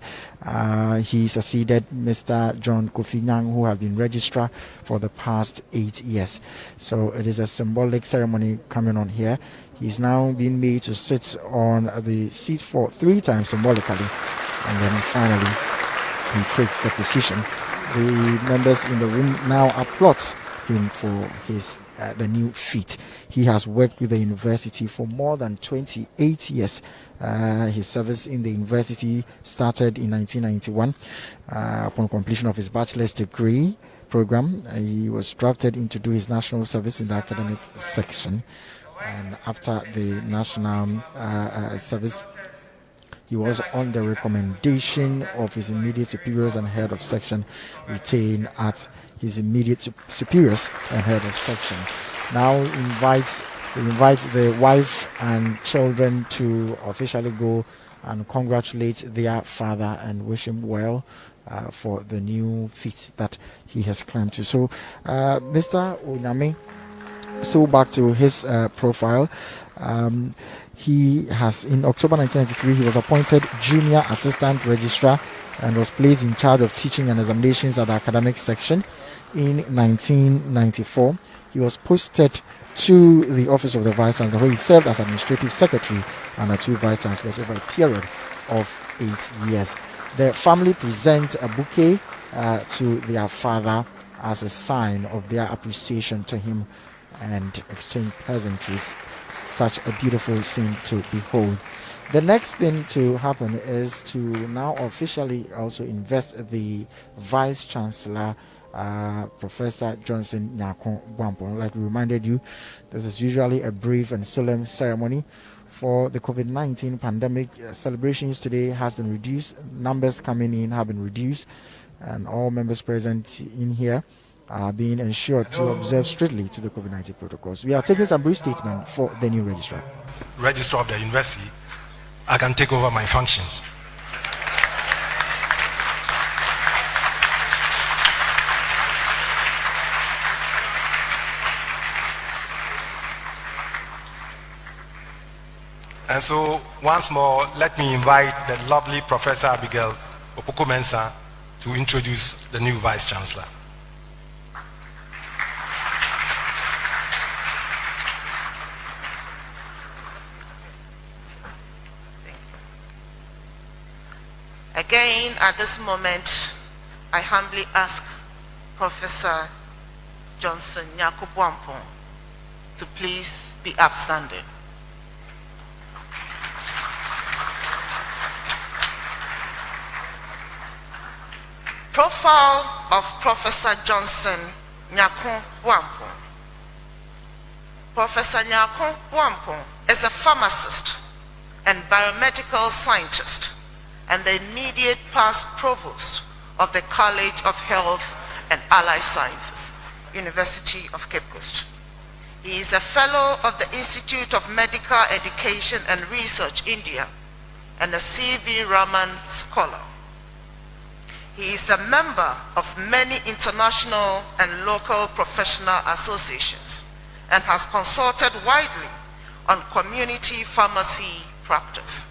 He succeeded Mr. John Kofi Nyang, who has been registrar for the past 8 years. So it is a symbolic ceremony coming on here. He's now being made to sit on the seat for 3 times symbolically, and then finally he takes the position. The members in the room now applaud him for his the new feat. He has worked with the university for more than 28 years. His service in the university started in 1991. Upon completion of his bachelor's degree program, he was drafted in to do his national service in the academic section. And after the national service, he was on the recommendation of his immediate superiors and head of section, retained at his immediate superiors and head of section. Now he invites the wife and children to officially go and congratulate their father and wish him well for the new feat that he has climbed to. So, Mr. Onyame, so back to his profile. He has, in October 1993, he was appointed Junior Assistant Registrar and was placed in charge of teaching and examinations at the academic section. In 1994, he was posted to the office of the Vice Chancellor, where he served as Administrative Secretary under 2 Vice Chancellors over a period of 8 years. The family present a bouquet to their father as a sign of their appreciation to him and exchange pleasantries. Such a beautiful scene to behold. The next thing to happen is to now officially also invest the Vice Chancellor, Professor Johnson Nyarko Boampong. Like we reminded you, this is usually a brief and solemn ceremony. For the COVID-19 pandemic, celebrations today has been reduced. Numbers coming in have been reduced, and all members present in here are being ensured to observe strictly to the COVID-19 protocols. We are taking some brief statement for the new registrar. Registrar of the university, I can take over my functions. And so, once more, let me invite the lovely Professor Abigail Opoku-Mensah to introduce the new Vice Chancellor. Again, at this moment, I humbly ask Professor Johnson Nyarko Boampong to please be upstanding. Profile of Professor Johnson Nyarko Boampong. Professor Nyarko Boampong is a pharmacist and biomedical scientist and the immediate past provost of the College of Health and Allied Sciences, University of Cape Coast. He is a fellow of the Institute of Medical Education and Research, India, and a C.V. Raman scholar. He is a member of many international and local professional associations and has consulted widely on community pharmacy practice.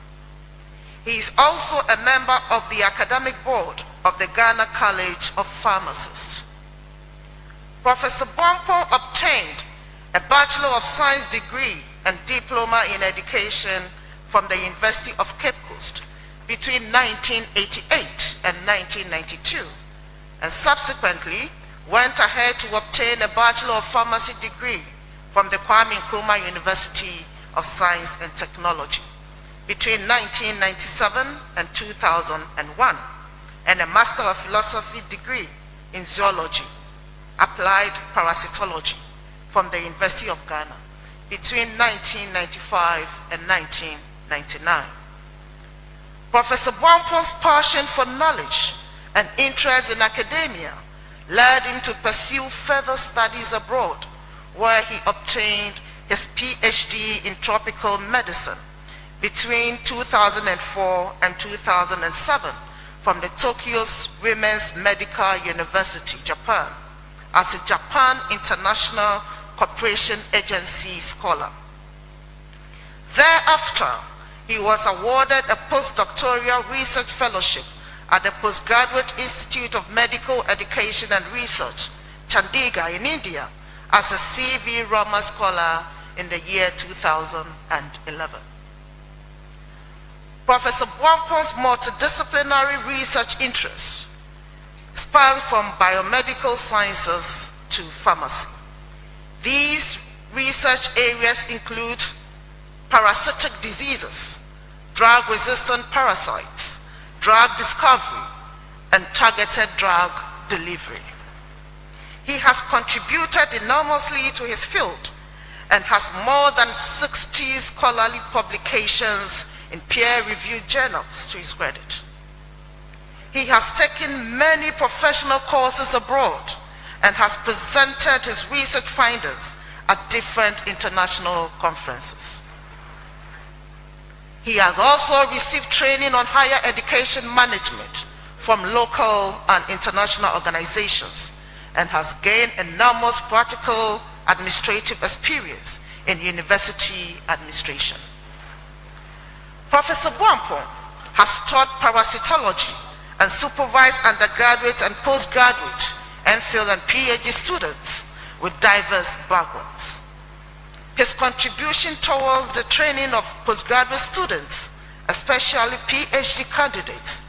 He is also a member of the academic board of the Ghana College of Pharmacists. Professor Boampong obtained a Bachelor of Science degree and Diploma in Education from the University of Cape Coast between 1988 and 1992, and subsequently went ahead to obtain a Bachelor of Pharmacy degree from the Kwame Nkrumah University of Science and Technology between 1997 and 2001, and a Master of Philosophy degree in Zoology, Applied Parasitology from the University of Ghana between 1995 and 1999. Professor Boampong's passion for knowledge and interest in academia led him to pursue further studies abroad, where he obtained his PhD in tropical medicine between 2004 and 2007 from the Tokyo's Women's Medical University, Japan, as a Japan International Cooperation Agency scholar. Thereafter, he was awarded a postdoctoral research fellowship at the Postgraduate Institute of Medical Education and Research, Chandigarh in India, as a C.V. Rama scholar in the year 2011. Professor Boampong's multidisciplinary research interests span from biomedical sciences to pharmacy. These research areas include parasitic diseases, drug-resistant parasites, drug discovery, and targeted drug delivery. He has contributed enormously to his field and has more than 60 scholarly publications in peer-reviewed journals to his credit. He has taken many professional courses abroad and has presented his research findings at different international conferences. He has also received training on higher education management from local and international organizations and has gained enormous practical administrative experience in university administration. Professor Boampong has taught parasitology and supervised undergraduate and postgraduate, MPhil and PhD students with diverse backgrounds. His contribution towards the training of postgraduate students, especially PhD candidates,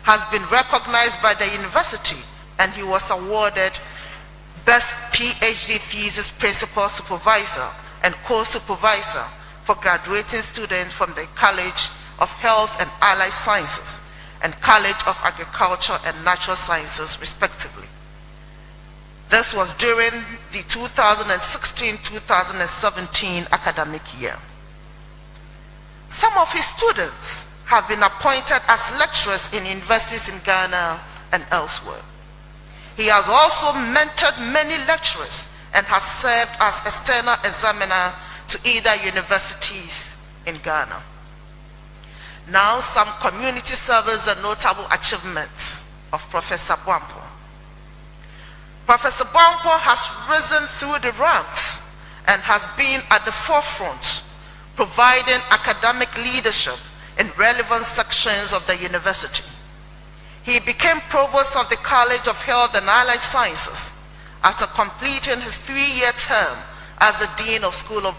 has been recognized by the university, and he was awarded Best PhD Thesis Principal Supervisor and Co-Supervisor for graduating students from the College of Health and Allied Sciences and College of Agriculture and Natural Sciences, respectively. This was during the 2016-2017 academic year. Some of his students have been appointed as lecturers in universities in Ghana and elsewhere. He has also mentored many lecturers and has served as external examiner to either universities in Ghana. Now, some community service and notable achievements of Professor Boampong. Professor Boampong has risen through the ranks and has been at the forefront, providing academic leadership in relevant sections of the university. He became provost of the College of Health and Allied Sciences after completing his 3-year term as the Dean of School of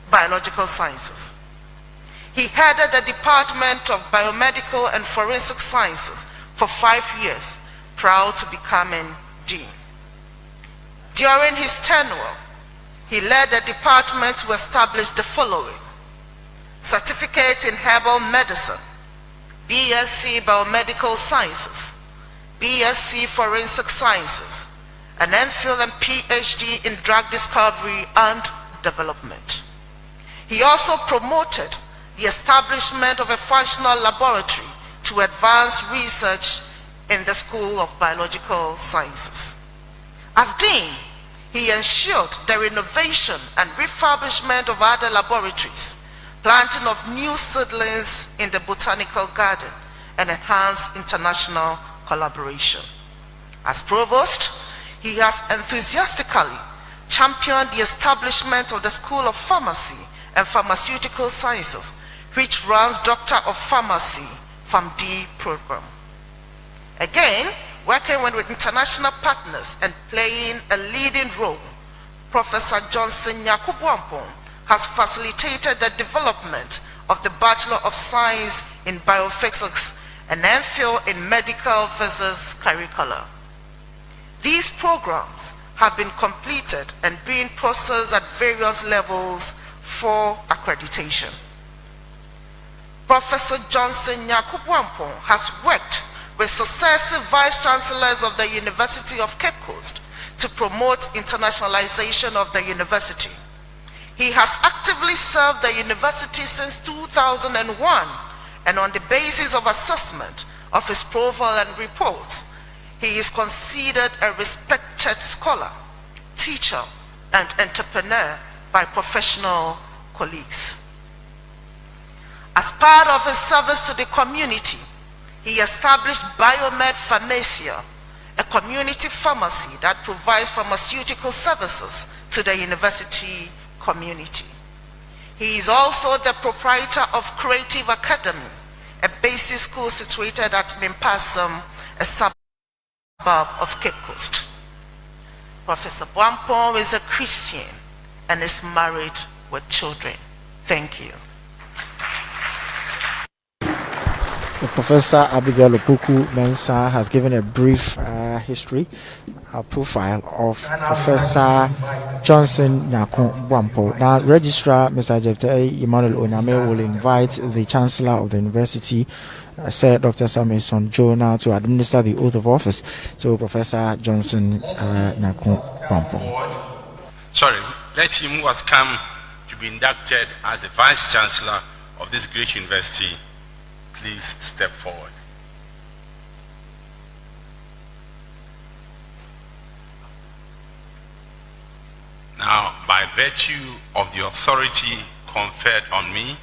Biological Sciences. He headed the Department of Biomedical and Forensic Sciences for 5 years, prior to becoming Dean. During his tenure, he led the department to establish the following: Certificate in Herbal Medicine, BSc Biomedical Sciences, BSc Forensic Sciences, an MPhil and PhD in Drug Discovery and Development. He also promoted the establishment of a functional laboratory to advance research in the School of Biological Sciences. As Dean, he ensured the renovation and refurbishment of other laboratories, planting of new seedlings in the botanical garden, and enhanced international collaboration. As provost, he has enthusiastically championed the establishment of the School of Pharmacy and Pharmaceutical Sciences, which runs Doctor of Pharmacy PharmD program. Again, working with international partners and playing a leading role, Professor Nyarko Boampong has facilitated the development of the Bachelor of Science in Biophysics and MPhil in Medical Physics curricula. These programs have been completed and being processed at various levels for accreditation. Professor Nyarko Boampong has worked with successive vice-chancellors of the University of Cape Coast to promote internationalization of the university. He has actively served the university since 2001, and on the basis of assessment of his profile and reports, he is considered a respected scholar, teacher, and entrepreneur by professional colleagues. As part of his service to the community, he established Biomed Pharmacia, a community pharmacy that provides pharmaceutical services to the university community. He is also the proprietor of Creative Academy, a basic school situated at Mimpasam, a suburb of Cape Coast. Professor Boampong is a Christian and is married with children. Thank you. Professor Abigail Opoku-Mensah has given a brief history, profile of Professor Johnson Nyarko Boampong. Now, Registrar Mr. Teye Emmanuel will invite the Chancellor of the University, Sir Dr. Samuelson Jonah, to administer the oath of office to Professor Johnson Nyarko Boampong. Sorry, let him who has come to be inducted as a Vice Chancellor of this great university please step forward. Now, by virtue of the authority conferred on me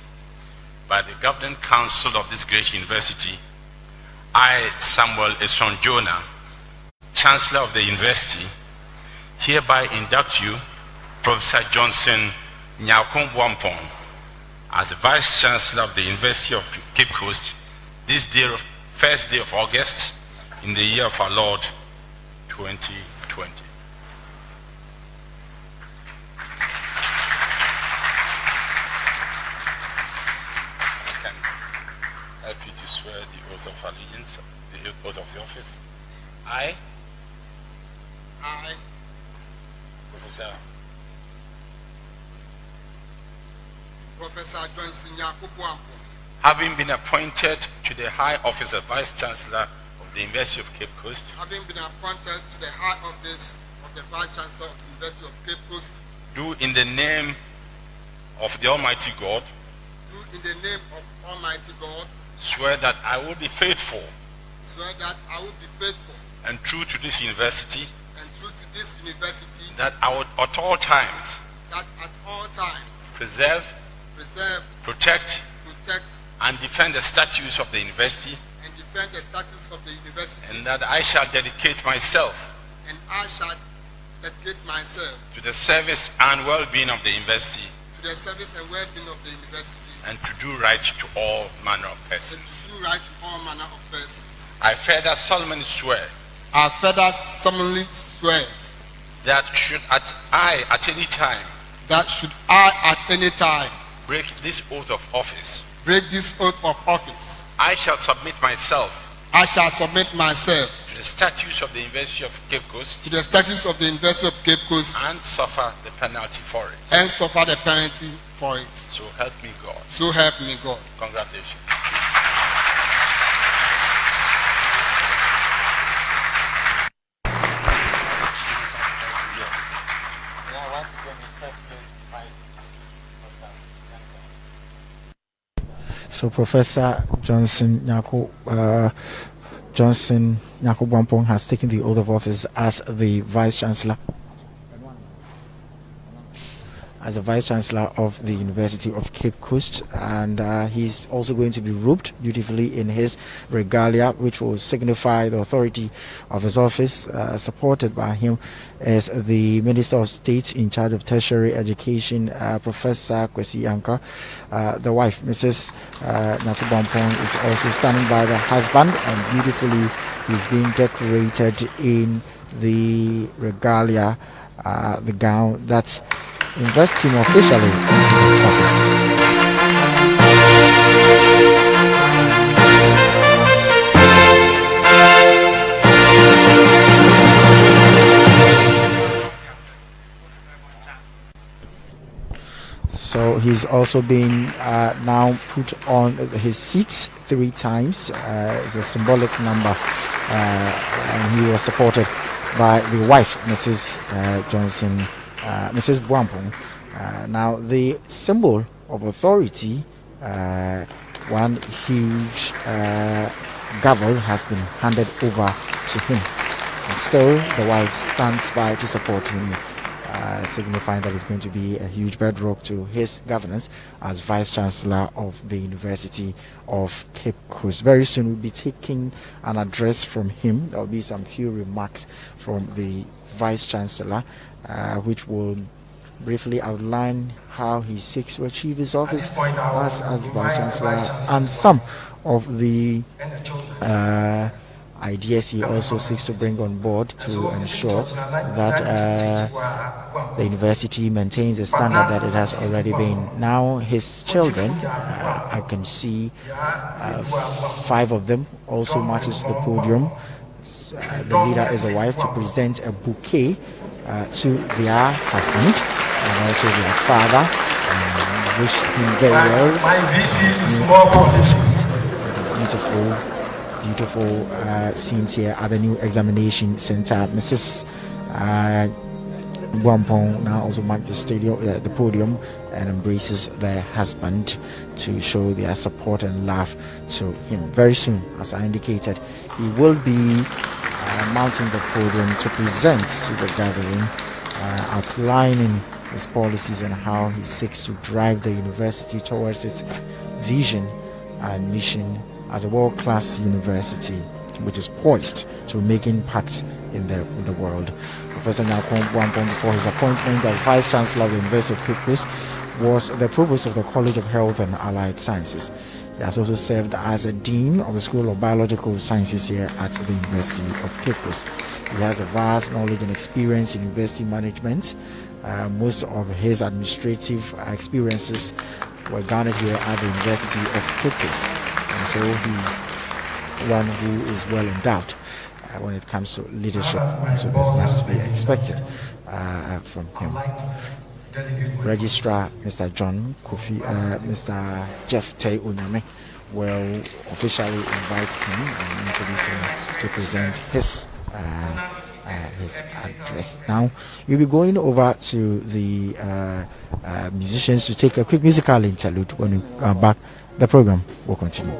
by the Governing Council of this great university, I, Samuel Eson Jonah, Chancellor of the University, hereby induct you, Professor Johnson Nyarko Boampong, as the Vice Chancellor of the University of Cape Coast, this day, first day of August, in the year of our Lord, 2020. I can help you to swear the oath of allegiance, the oath of the office. I, Professor Johnson Nyarko Boampong, having been appointed to the high office of Vice Chancellor of the University of Cape Coast, having been appointed to the high office of the Vice Chancellor of the University of Cape Coast, do in the name of the Almighty God, do in the name of Almighty God, swear that I will be faithful swear that I will be faithful and true to this university, and true to this university, that I would at all times that at all times preserve, protect, and defend the statutes of the university, and defend the statutes of the university, and that I shall dedicate myself and I shall dedicate myself to the service and well-being of the university, to the service and well-being of the university, and to do right to all manner of and persons. to do right to all manner of persons. I further solemnly swear I further solemnly swear that should I at any time that should I at any time break this oath of office, break this oath of office, I shall submit myself I shall submit myself to the statutes of the University of Cape Coast to the statutes of the University of Cape Coast and suffer the penalty for it. and suffer the penalty for it. So help me God. So help me God. Congratulations. So Professor Nyarko Boampong has taken the oath of office as the Vice Chancellor. As the Vice Chancellor of the University of Cape Coast, and he's also going to be robed beautifully in his regalia, which will signify the authority of his office. Supported by him is the Minister of State in charge of tertiary education, Professor Kwesi Anka. The wife, Mrs. Nyarko Boampong, is also standing by the husband, and beautifully he's being decorated in the regalia, the gown that's investing officially into the office. So he's also being now put on his seat 3 times. It's a symbolic number, and he was supported by the wife, Mrs. Mrs. Boampong. Now the symbol of authority, one huge gavel has been handed over to him, and still the wife stands by to support him, signifying that it's going to be a huge bedrock to his governance as Vice Chancellor of the University of Cape Coast. Very soon we'll be taking an address from him. There will be some few remarks from the Vice Chancellor, which will briefly outline how he seeks to achieve his office as Vice Chancellor, and some of the ideas he also seeks to bring on board to ensure that the university maintains the standard that it has already been. Now his children, I can see 5 of them also marches to the podium. The leader is the wife to present a bouquet to their husband and also their father, and wish him very well. My VC is more prolific. It's a beautiful scenes here at the new examination center. Mrs. Boampong now also marked the podium and embraces their husband to show their support and love to him. Very soon, as I indicated, he will be mounting the podium to present to the gathering, outlining his policies and how he seeks to drive the university towards its vision and mission as a world-class university which is poised to make impact in the world. Professor Nyarko Boampong, before his appointment as Vice Chancellor of the University of Cape Coast, was the Provost of the College of Health and Allied Sciences. He has also served as a Dean of the School of Biological Sciences here at the University of Cape Coast. He has a vast knowledge and experience in university management. Most of his administrative experiences were garnered here at the University of Cape Coast. And so he's one who is well endowed when it comes to leadership. So there's much to be expected from him. Registrar Mr. John Kofi, Mr. Jeff Teye Emmanuel will officially invite him and introduce him to present his address. Now we'll be going over to the musicians to take a quick musical interlude. When we come back, the program will continue.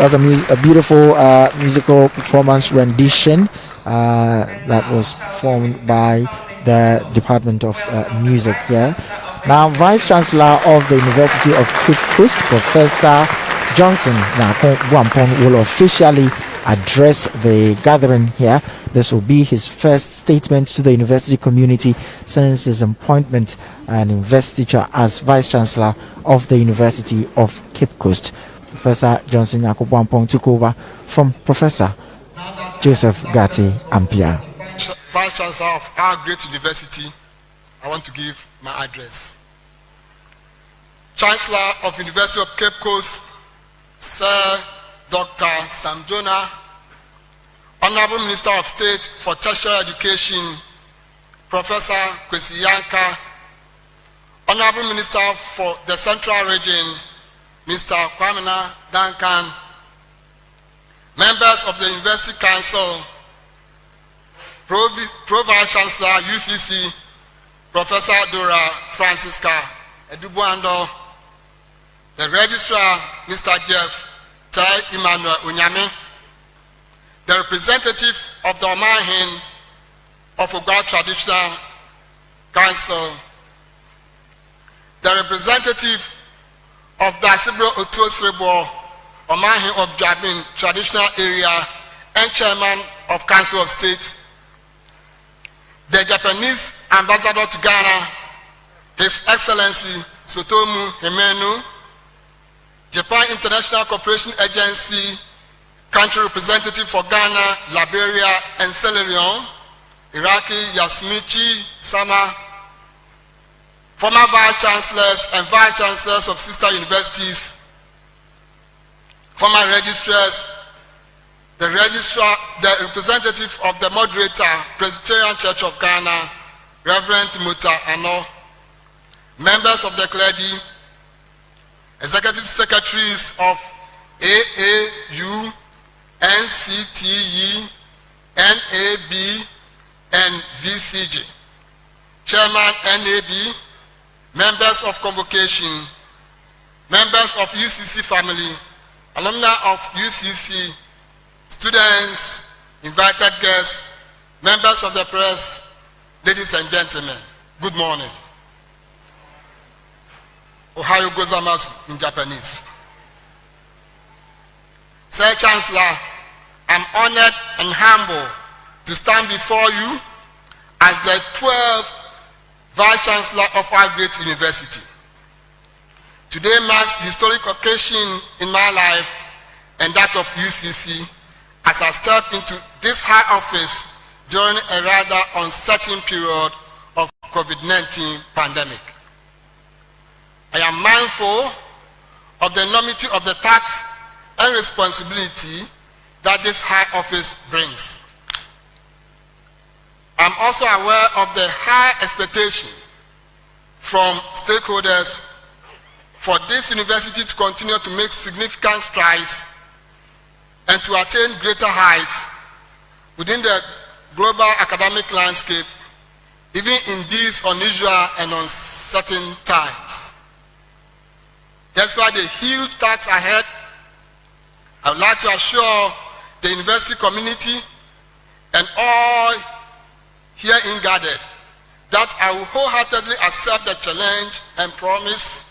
That's a beautiful musical performance rendition that was performed by the Department of Music here. Now, Vice Chancellor of the University of Cape Coast, Professor Johnson Nyarko Boampong, will officially address the gathering here. This will be his first statement to the university community since his appointment and investiture as Vice Chancellor of the University of Cape Coast. Professor Johnson Nyarko Boampong took over from Professor Joseph Gate Ampia. Vice Chancellor of our great university, I want to give my address. Chancellor of University of Cape Coast, Sir Dr. Sam Jonah, Honorable Minister of State for Tertiary Education, Professor Kwesi Yanka, Honorable Minister for the Central Region, Mr. Kwamina Duncan, members of the University Council, Pro-Vice Chancellor UCC, Professor Dora Francisca Edubuando, the Registrar, Mr. Jeff Teye Emmanuel UCC, the representative of the Omahin of Oga Traditional Council, the representative of the Asibro Otuosrebo Omahin of Jabin Traditional Area and Chairman of Council of State, the Japanese Ambassador to Ghana, His Excellency Sotomu Himenu, Japan International Cooperation Agency, Country Representative for Ghana, Liberia, and Sierra Leone, Iraqi Yasmichi Sama, former Vice Chancellors and Vice Chancellors of sister universities, former registrars, the registrar, the representative of the moderator, Presbyterian Church of Ghana, Reverend Muta Ano, members of the clergy, executive secretaries of AAU, NCTE, NAB, and VCG, Chairman NAB, members of convocation, members of UCC family, alumni of UCC, students, invited guests, members of the press, ladies and gentlemen, good morning. Ohayo gozaimasu in Japanese. Sir Chancellor, I'm honored and humbled to stand before you as the 12th Vice Chancellor of our great university. Today marks a historic occasion in my life and that of UCC as I step into this high office during a rather uncertain period of COVID-19 pandemic. I am mindful of the enormity of the task and responsibility that this high office brings. I'm also aware of the high expectation from stakeholders for this university to continue to make significant strides and to attain greater heights within the global academic landscape, even in these unusual and uncertain times. That's why the huge task ahead, I would like to assure the university community and all herein gathered that I will wholeheartedly accept the challenge and promise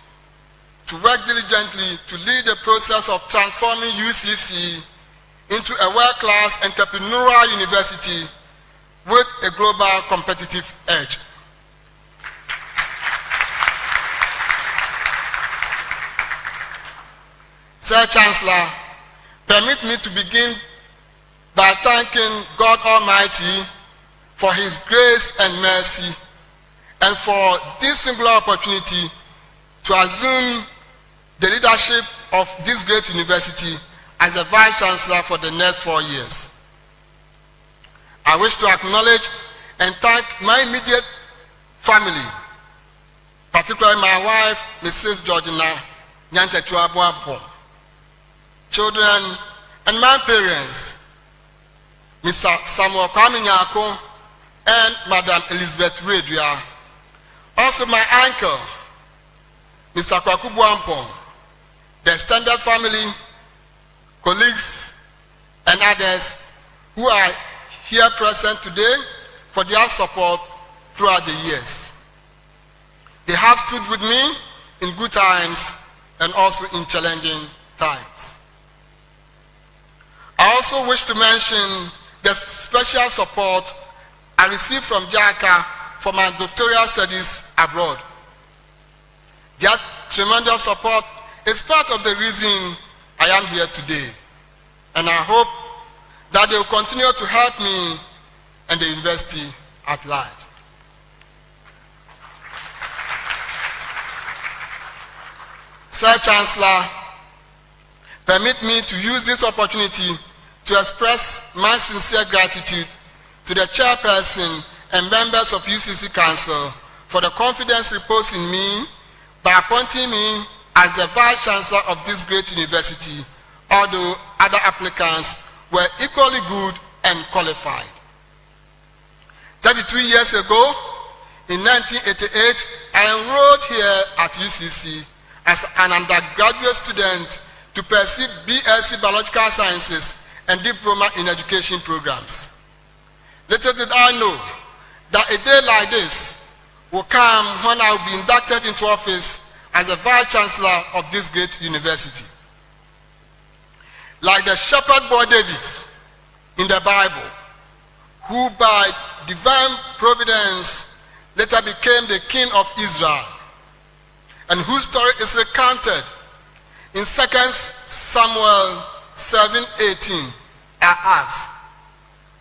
to work diligently to lead the process of transforming UCC into a world-class entrepreneurial university with a global competitive edge. Sir Chancellor, permit me to begin by thanking God Almighty for His grace and mercy and for this singular opportunity to assume the leadership of this great university as a Vice Chancellor for the next 4 years. I wish to acknowledge and thank my immediate family, particularly my wife, Mrs. Georgina Nyarko Boampong, children, and my parents, Mr. Samuel Nyarko and Madam Elizabeth Redria. Also my uncle, Mr. Nyarko Boampong, the extended family, colleagues, and others who are here present today for their support throughout the years. They have stood with me in good times and also in challenging times. I I also wish to mention the special support I received from JICA for my doctoral studies abroad. Their tremendous support is part of the reason I am here today, and I hope that they will continue to help me and the university at large. Sir Chancellor, permit me to use this opportunity to express my sincere gratitude to the chairperson and members of UCC Council for the confidence reposed in me by appointing me as the Vice Chancellor of this great university, although other applicants were equally good and qualified. 32 years ago, in 1988, I enrolled here at UCC as an undergraduate student to pursue BSc Biological Sciences and Diploma in Education programs. Little did I know that a day like this will come when I will be inducted into office as the Vice Chancellor of this great university. Like the shepherd boy David in the Bible, who by divine providence later became the king of Israel, and whose story is recounted in 2 Samuel 7:18, I ask,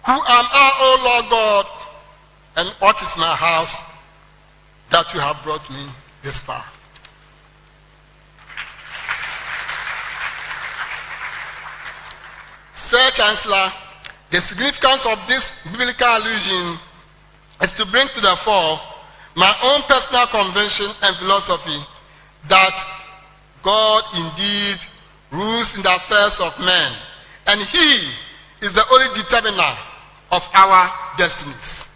who am I, O Lord God, and what is my house that you have brought me this far? Sir Chancellor, the significance of this biblical allusion is to bring to the fore my own personal conviction and philosophy that God indeed rules in the affairs of men, and he is the only determiner of our destinies.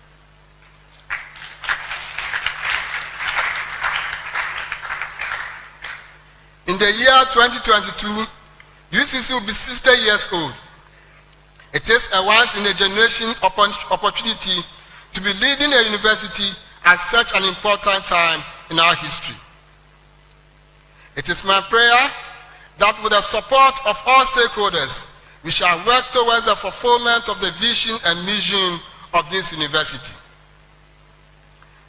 In the year 2022, UCC will be 60 years old. It is a once-in-a-generation opportunity to be leading a university at such an important time in our history. It is my prayer that with the support of all stakeholders, we shall work towards the fulfillment of the vision and mission of this university.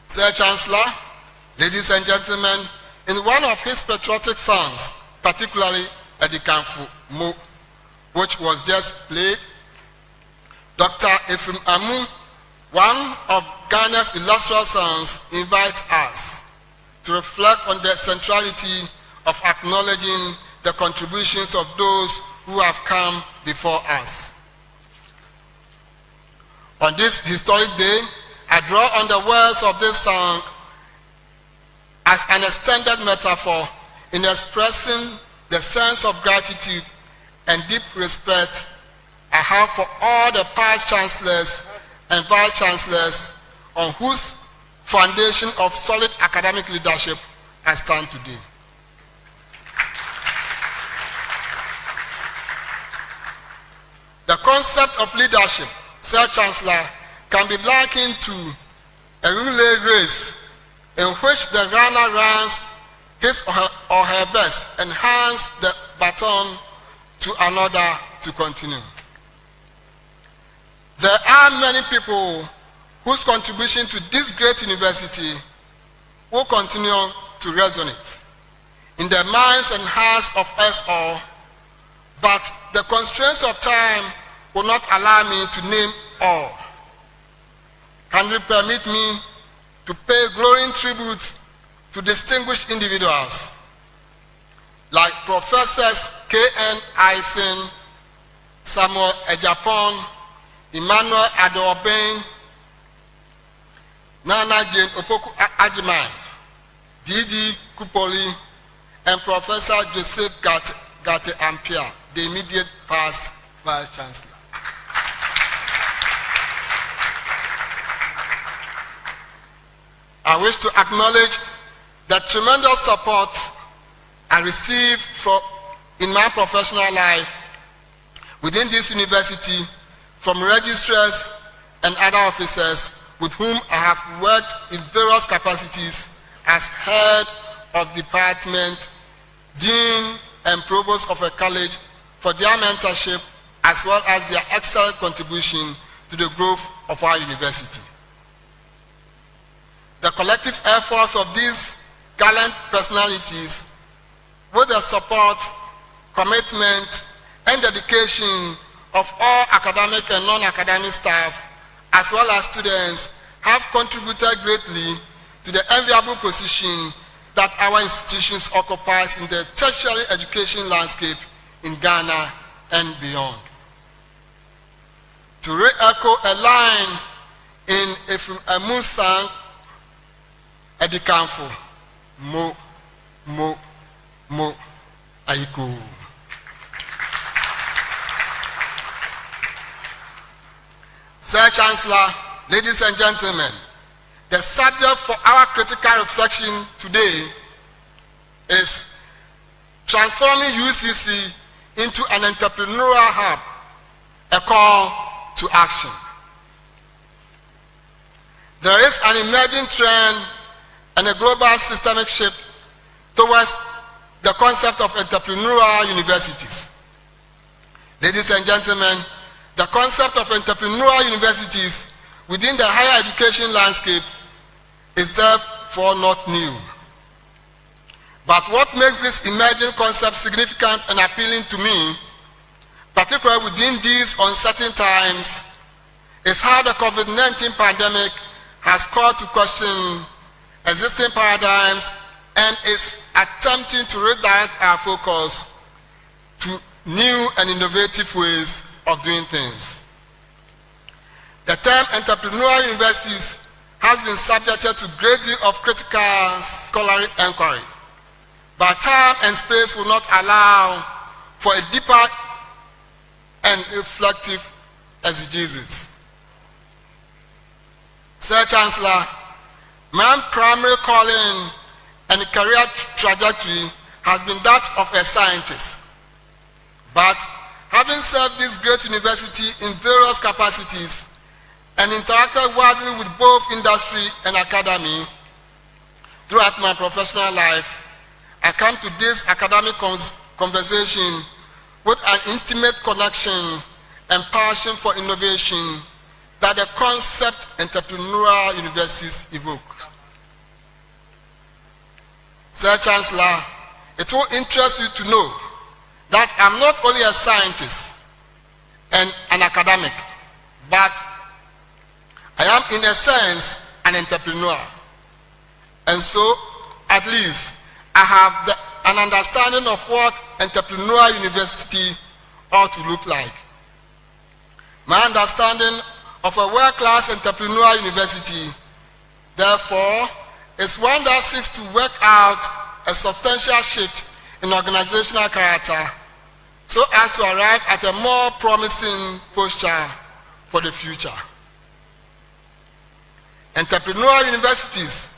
Sir Chancellor, ladies and gentlemen, in one of his patriotic songs, particularly Edikanfo Mo, which was just played, Dr. Ephraim Amu, one of Ghana's illustrious sons, invites us to reflect on the centrality of acknowledging the contributions of those who have come before us. On this historic day, I draw on the words of this song as an extended metaphor in expressing the sense of gratitude and deep respect I have for all the past chancellors and vice chancellors on whose foundation of solid academic leadership I stand today. The concept of leadership, Sir Chancellor, can be likened to a relay race in which the runner runs his or her best and hands the baton to another to continue. There are many people whose contribution to this great university will continue to resonate in the minds and hearts of us all, but the constraints of time will not allow me to name all. Can you permit me to pay glowing tribute to distinguished individuals like Professors K.N. Eisen, Samuel Ejapon, Emmanuel Adeoben, Nana Jane Opoku Ajiman, D.D. Kupoli, and Professor Joseph Gate Ampia, the immediate past Vice Chancellor. I wish to acknowledge the tremendous support I received in my professional life within this university from registrars and other officers with whom I have worked in various capacities as head of department, dean, and provost of a college for their mentorship as well as their excellent contribution to the growth of our university. The collective efforts of these gallant personalities, with the support, commitment, and dedication of all academic and non-academic staff, as well as students, have contributed greatly to the enviable position that our institutions occupies in the tertiary education landscape in Ghana and beyond. To re-echo a line in Ephraim Amusang Edikamfo, Mo, Mo, Mo, Aiku. Sir Chancellor, ladies and gentlemen, the subject for our critical reflection today is transforming UCC into an entrepreneurial hub, a call to action. There is an emerging trend and a global systemic shift towards the concept of entrepreneurial universities. Ladies and gentlemen, the concept of entrepreneurial universities within the higher education landscape is therefore not new. But what makes this emerging concept significant and appealing to me, particularly within these uncertain times, is how the COVID-19 pandemic has called to question existing paradigms and is attempting to redirect our focus to new and innovative ways of doing things. The term entrepreneurial universities has been subjected to a great deal of critical scholarly inquiry, but time and space will not allow for a deeper and reflective exegesis. Sir Chancellor, my primary calling and career trajectory has been that of a scientist. But having served this great university in various capacities and interacted widely with both industry and academy throughout my professional life, I come to this academic conversation with an intimate connection and passion for innovation that the concept entrepreneurial universities evoke. Sir Chancellor, it will interest you to know that I'm not only a scientist and an academic, but I am in a sense an entrepreneur. And so, at least, I have an understanding of what entrepreneurial university ought to look like. My understanding of a world-class entrepreneurial university, therefore, is one that seeks to work out a substantial shift in organizational character so as to arrive at a more promising posture for the future. Entrepreneurial universities,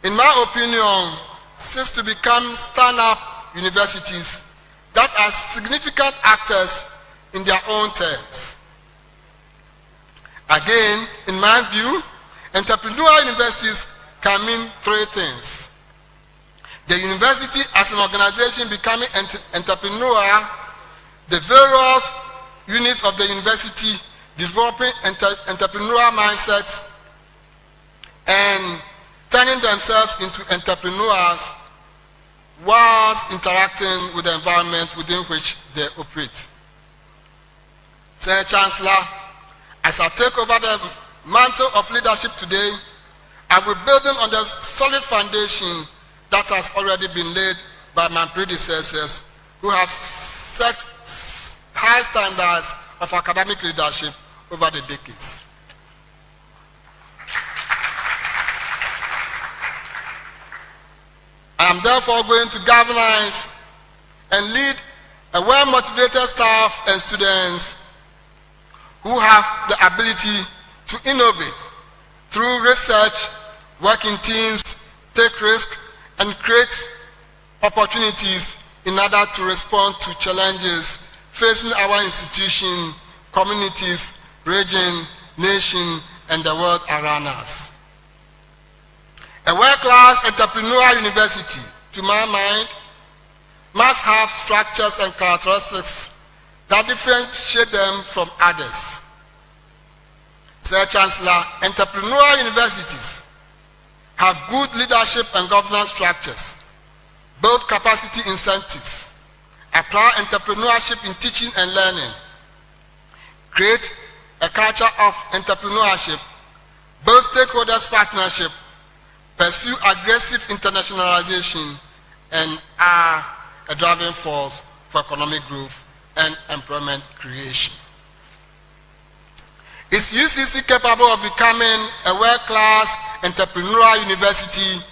in my opinion, seek to become stand-up universities that are significant actors in their own terms. Again, in my view, entrepreneurial universities can mean three things. The university as an organization becoming entrepreneurial, the various units of the university developing entrepreneurial mindsets and turning themselves into entrepreneurs whilst interacting with the environment within which they operate. Sir Chancellor, as I take over the mantle of leadership today, I will build on the solid foundation that has already been laid by my predecessors who have set high standards of academic leadership over the decades. I am therefore going to galvanize and lead a well-motivated staff and students who have the ability to innovate through research, work in teams, take risks, and create opportunities in order to respond to challenges facing our institution, communities, region, nation, and the world around us. A world-class entrepreneurial university, to my mind, must have structures and characteristics that differentiate them from others. Sir Chancellor, entrepreneurial universities have good leadership and governance structures, build capacity incentives, apply entrepreneurship in teaching and learning, create a culture of entrepreneurship, build stakeholders partnership, pursue aggressive internationalization, and are a driving force for economic growth and employment creation. Is UCC capable of becoming a world-class entrepreneurial university?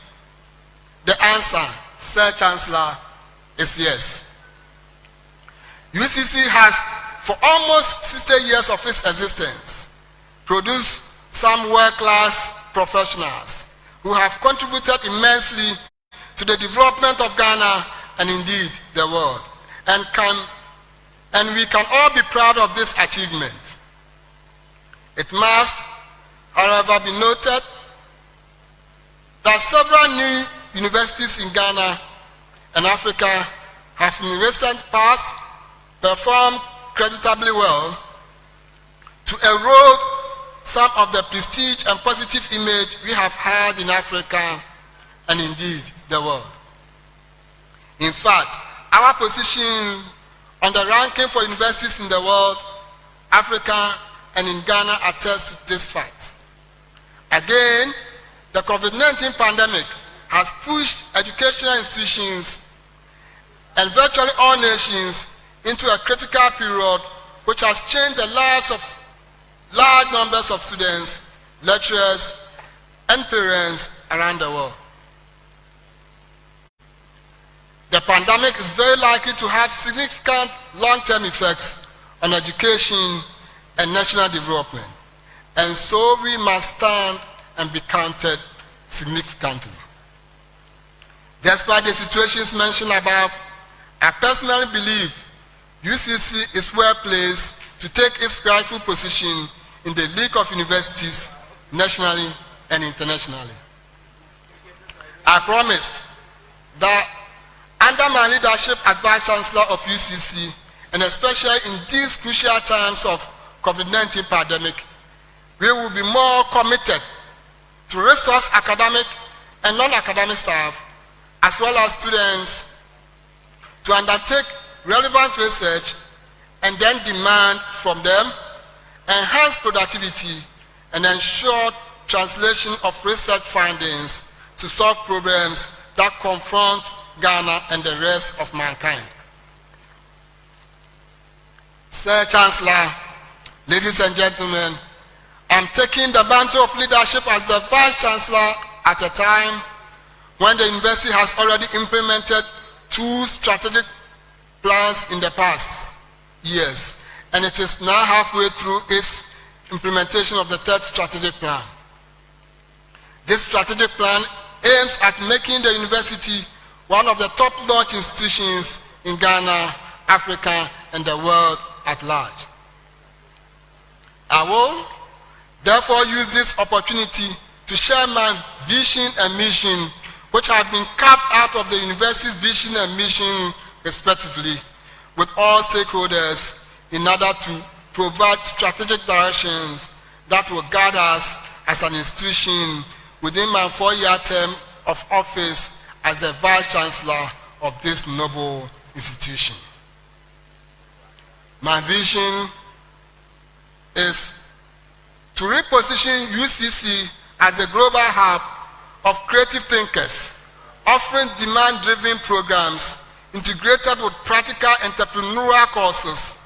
The answer, Sir Chancellor, is yes. UCC has, for almost 60 years of its existence, produced some world-class professionals who have contributed immensely to the development of Ghana and indeed the world. And we can all be proud of this achievement. It must, however, be noted that several new universities in Ghana and Africa have in recent past performed creditably well to erode some of the prestige and positive image we have had in Africa and indeed the world. In fact, our position on the ranking for universities in the world, Africa, and in Ghana attests to this fact. Again, the COVID-19 pandemic has pushed educational institutions and virtually all nations into a critical period which has changed the lives of large numbers of students, lecturers, and parents around the world. The pandemic is very likely to have significant long-term effects on education and national development, and so we must stand and be counted significantly. Despite the situations mentioned above, I personally believe UCC is well placed to take its rightful position in the league of universities nationally and internationally. I promised that under my leadership as Vice Chancellor of UCC, and especially in these crucial times of COVID-19 pandemic, we will be more committed to resource academic and non-academic staff, as well as students, to undertake relevant research and then demand from them enhanced productivity and ensure translation of research findings to solve problems that confront Ghana and the rest of mankind. Sir Chancellor, ladies and gentlemen, I'm taking the mantle of leadership as the Vice Chancellor at a time when the university has already implemented 2 strategic plans in the past years, and it is now halfway through its implementation of the 3rd strategic plan. This strategic plan aims at making the university one of the top-notch institutions in Ghana, Africa, and the world at large. I will therefore use this opportunity to share my vision and mission, which have been carved out of the university's vision and mission respectively, with all stakeholders in order to provide strategic directions that will guide us as an institution within my 4-year term of office as the Vice Chancellor of this noble institution. My vision is to reposition UCC as a global hub of creative thinkers, offering demand-driven programs integrated with practical entrepreneurial courses,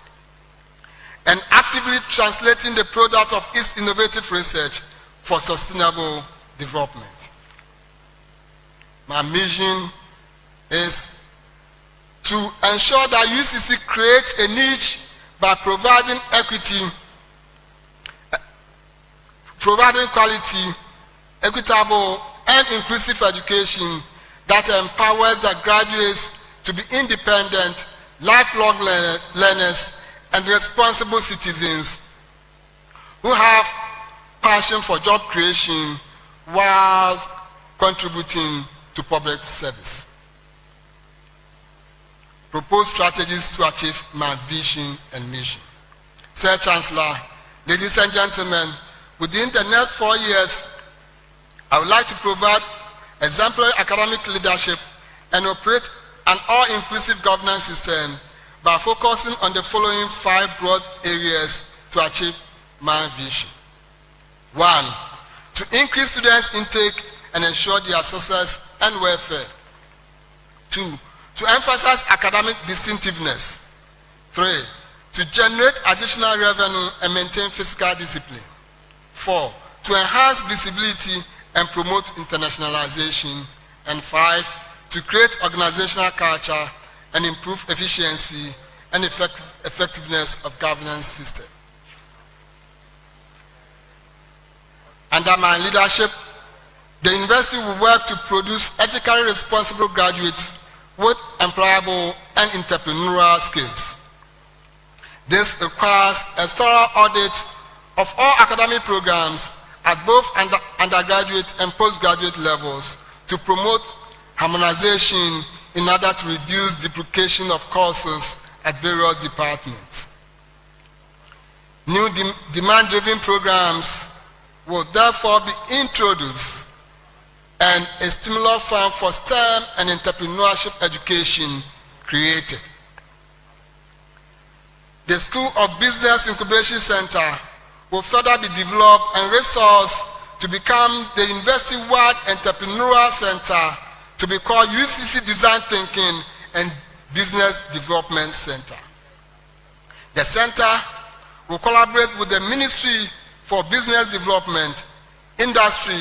and actively translating the product of its innovative research for sustainable development. My mission is to ensure that UCC creates a niche by providing equity, providing quality, equitable, and inclusive education that empowers the graduates to be independent, lifelong learners, and responsible citizens who have passion for job creation while contributing to public service. propose strategies to achieve my vision and mission. Sir Chancellor, ladies and gentlemen, within the next 4 years, I would like to provide exemplary academic leadership and operate an all-inclusive governance system by focusing on the following 5 broad areas to achieve my vision. 1, to increase students' intake and ensure their success and welfare. 2, to emphasize academic distinctiveness. 3, to generate additional revenue and maintain fiscal discipline. 4, to enhance visibility and promote internationalization. And 5, to create organizational culture and improve efficiency and effectiveness of governance system. Under my leadership, the university will work to produce ethically responsible graduates with employable and entrepreneurial skills. This requires a thorough audit of all academic programs at both undergraduate and postgraduate levels to promote harmonization in order to reduce duplication of courses at various departments. New demand-driven programs will therefore be introduced and a stimulus fund for STEM and entrepreneurship education created. The School of Business Incubation Center will further be developed and resourced to become the university-wide entrepreneurial center to be called UCC Design Thinking and Business Development Center. The center will collaborate with the Ministry for Business Development, Industry,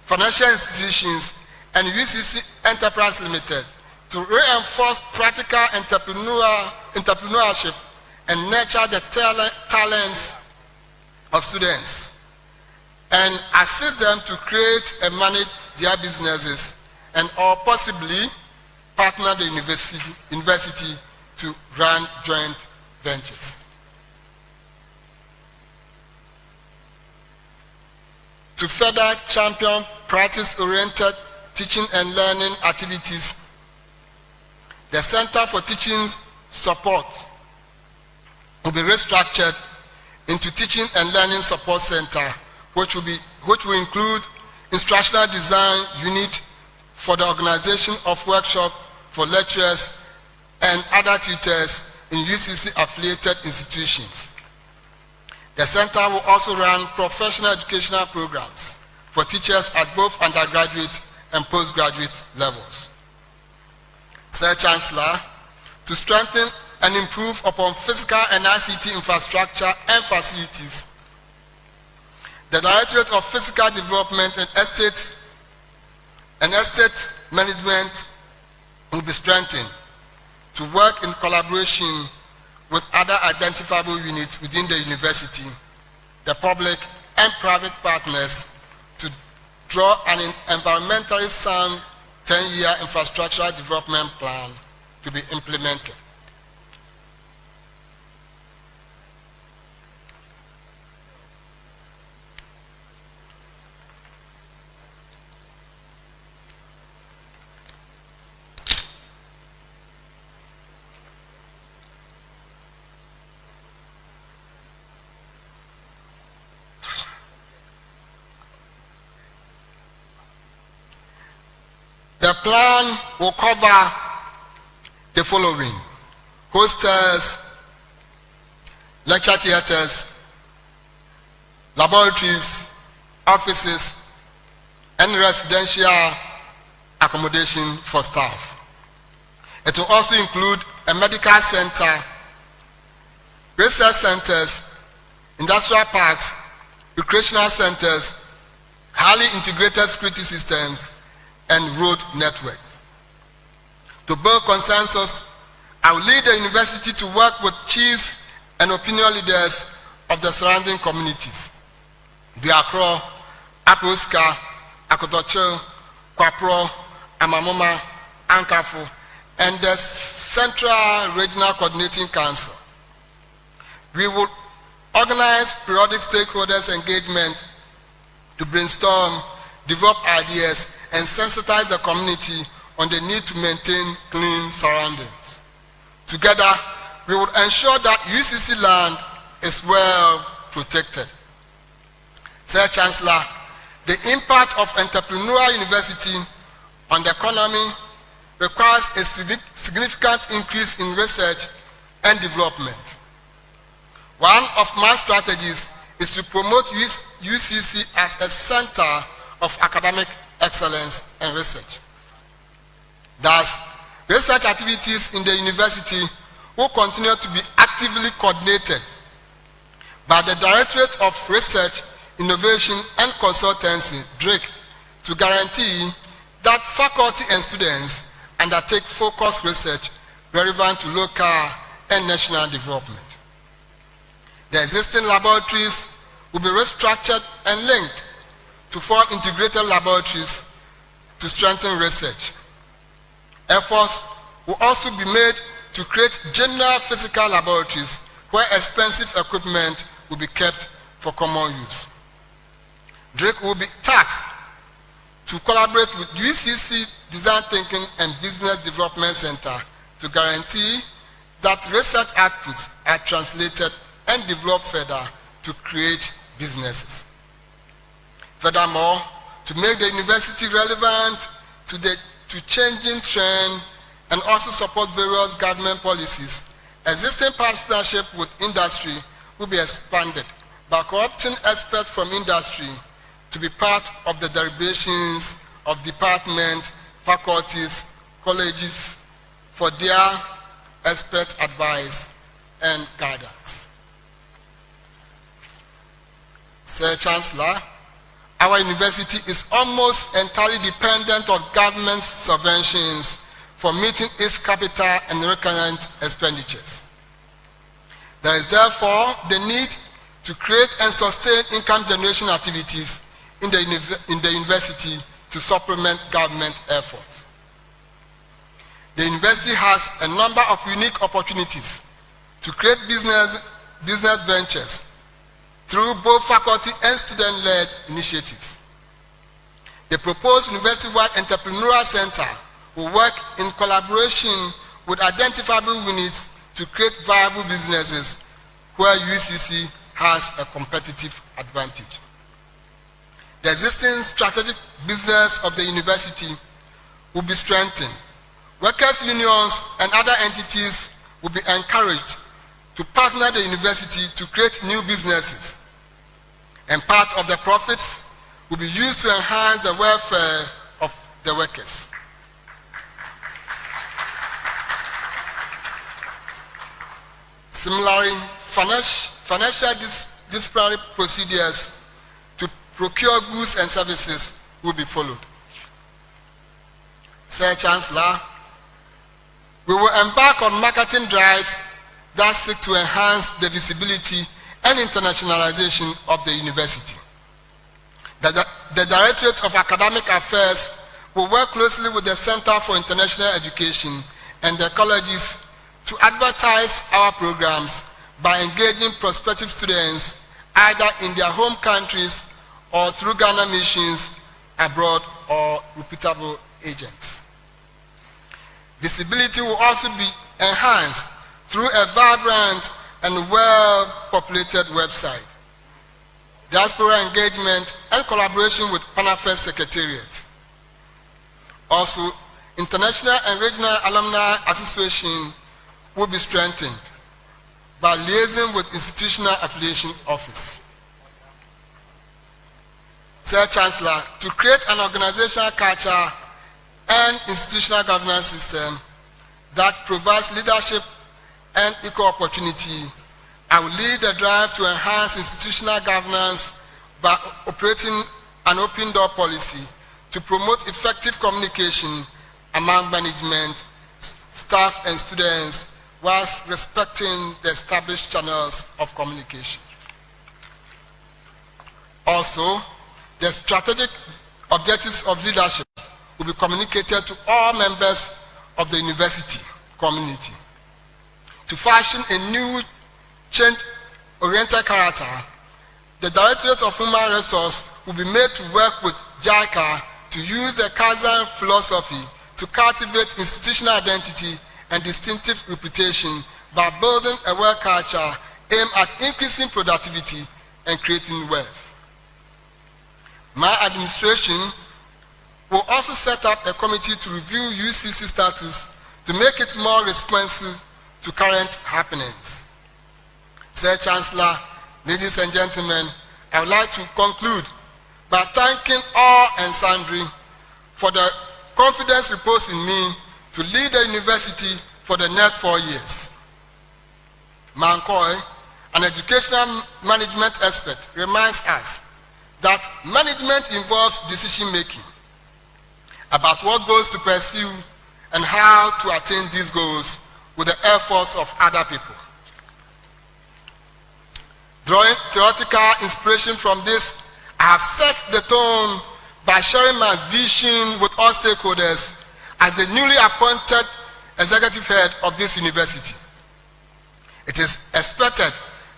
Financial Institutions, and UCC Enterprise Limited to reinforce practical entrepreneurship and nurture the talents of students and assist them to create and manage their businesses and or possibly partner the university to run joint ventures. To further champion practice-oriented teaching and learning activities, the Center for Teaching Support will be restructured into Teaching and Learning Support Center, which will include instructional design unit for the organization of workshops for lecturers and other tutors in UCC-affiliated institutions. The center will also run professional educational programs for teachers at both undergraduate and postgraduate levels. Sir Chancellor, to strengthen and improve upon physical and ICT infrastructure and facilities, the Directorate of Physical Development and Estate Management will be strengthened to work in collaboration with other identifiable units within the university, the public and private partners to draw an environmentally sound 10-year infrastructural development plan to be implemented. The plan will cover the following: hostels, lecture theaters, laboratories, offices, and residential accommodation for staff. It will also include a medical center, research centers, industrial parks, recreational centers, highly integrated security systems, and road network. To build consensus, I will lead the university to work with chiefs and opinion leaders of the surrounding communities: Accra, Aposka, Akotocho, Kwapro, Amamoma, Ankafo, and the Central Regional Coordinating Council. We will organize periodic stakeholders engagement to brainstorm, develop ideas, and sensitize the community on the need to maintain clean surroundings. Together, we will ensure that UCC land is well protected. Sir Chancellor, the impact of entrepreneurial university on the economy requires a significant increase in research and development. One of my strategies is to promote UCC as a center of academic excellence and research. Thus, research activities in the university will continue to be actively coordinated by the Directorate of Research, Innovation and Consultancy, DRIC, to guarantee that faculty and students undertake focused research relevant to local and national development. The existing laboratories will be restructured and linked to form integrated laboratories to strengthen research. Efforts will also be made to create general physical laboratories where expensive equipment will be kept for common use. DRIC will be tasked to collaborate with UCC Design Thinking and Business Development Center to guarantee that research outputs are translated and developed further to create businesses. Furthermore, to make the university relevant to changing trend and also support various government policies, existing partnership with industry will be expanded by co-opting experts from industry to be part of the deliberations of departments, faculties, colleges for their expert advice and guidance. Sir Chancellor, our university is almost entirely dependent on government subventions for meeting its capital and recurrent expenditures. There is therefore the need to create and sustain income generation activities in the university to supplement government efforts. The university has a number of unique opportunities to create business ventures through both faculty and student-led initiatives. The proposed university-wide entrepreneurial center will work in collaboration with identifiable units to create viable businesses where UCC has a competitive advantage. The existing strategic business of the university will be strengthened. Workers' unions and other entities will be encouraged to partner the university to create new businesses, and part of the profits will be used to enhance the welfare of the workers. Similarly, financial disciplinary procedures to procure goods and services will be followed. Sir Chancellor, we will embark on marketing drives that seek to enhance the visibility and internationalization of the university. The Directorate of Academic Affairs will work closely with the Center for International Education and the colleges to advertise our programs by engaging prospective students either in their home countries or through Ghana missions abroad or reputable agents. Visibility will also be enhanced through a vibrant and well-populated website, diaspora engagement, and collaboration with Pan-Affairs Secretariat. Also, international and regional alumni association will be strengthened by liaising with institutional affiliation office. Sir Chancellor, to create an organizational culture and institutional governance system that provides leadership and equal opportunity, I will lead the drive to enhance institutional governance by operating an open door policy to promote effective communication among management, staff, and students whilst respecting the established channels of communication. Also, the strategic objectives of leadership will be communicated to all members of the university community. To fashion a new change-oriented character, the Directorate of Human Resources will be made to work with JICA to use the Kaizen philosophy to cultivate institutional identity and distinctive reputation by building a work culture aimed at increasing productivity and creating wealth. My administration will also set up a committee to review UCC status to make it more responsive to current happenings. Sir Chancellor, ladies and gentlemen, I would like to conclude by thanking all and sundry for the confidence reposed in me to lead the university for the next 4 years. Mankoi, an educational management expert, reminds us that management involves decision-making about what goals to pursue and how to attain these goals with the efforts of other people. Drawing theoretical inspiration from this, I have set the tone by sharing my vision with all stakeholders as the newly appointed executive head of this university. It is expected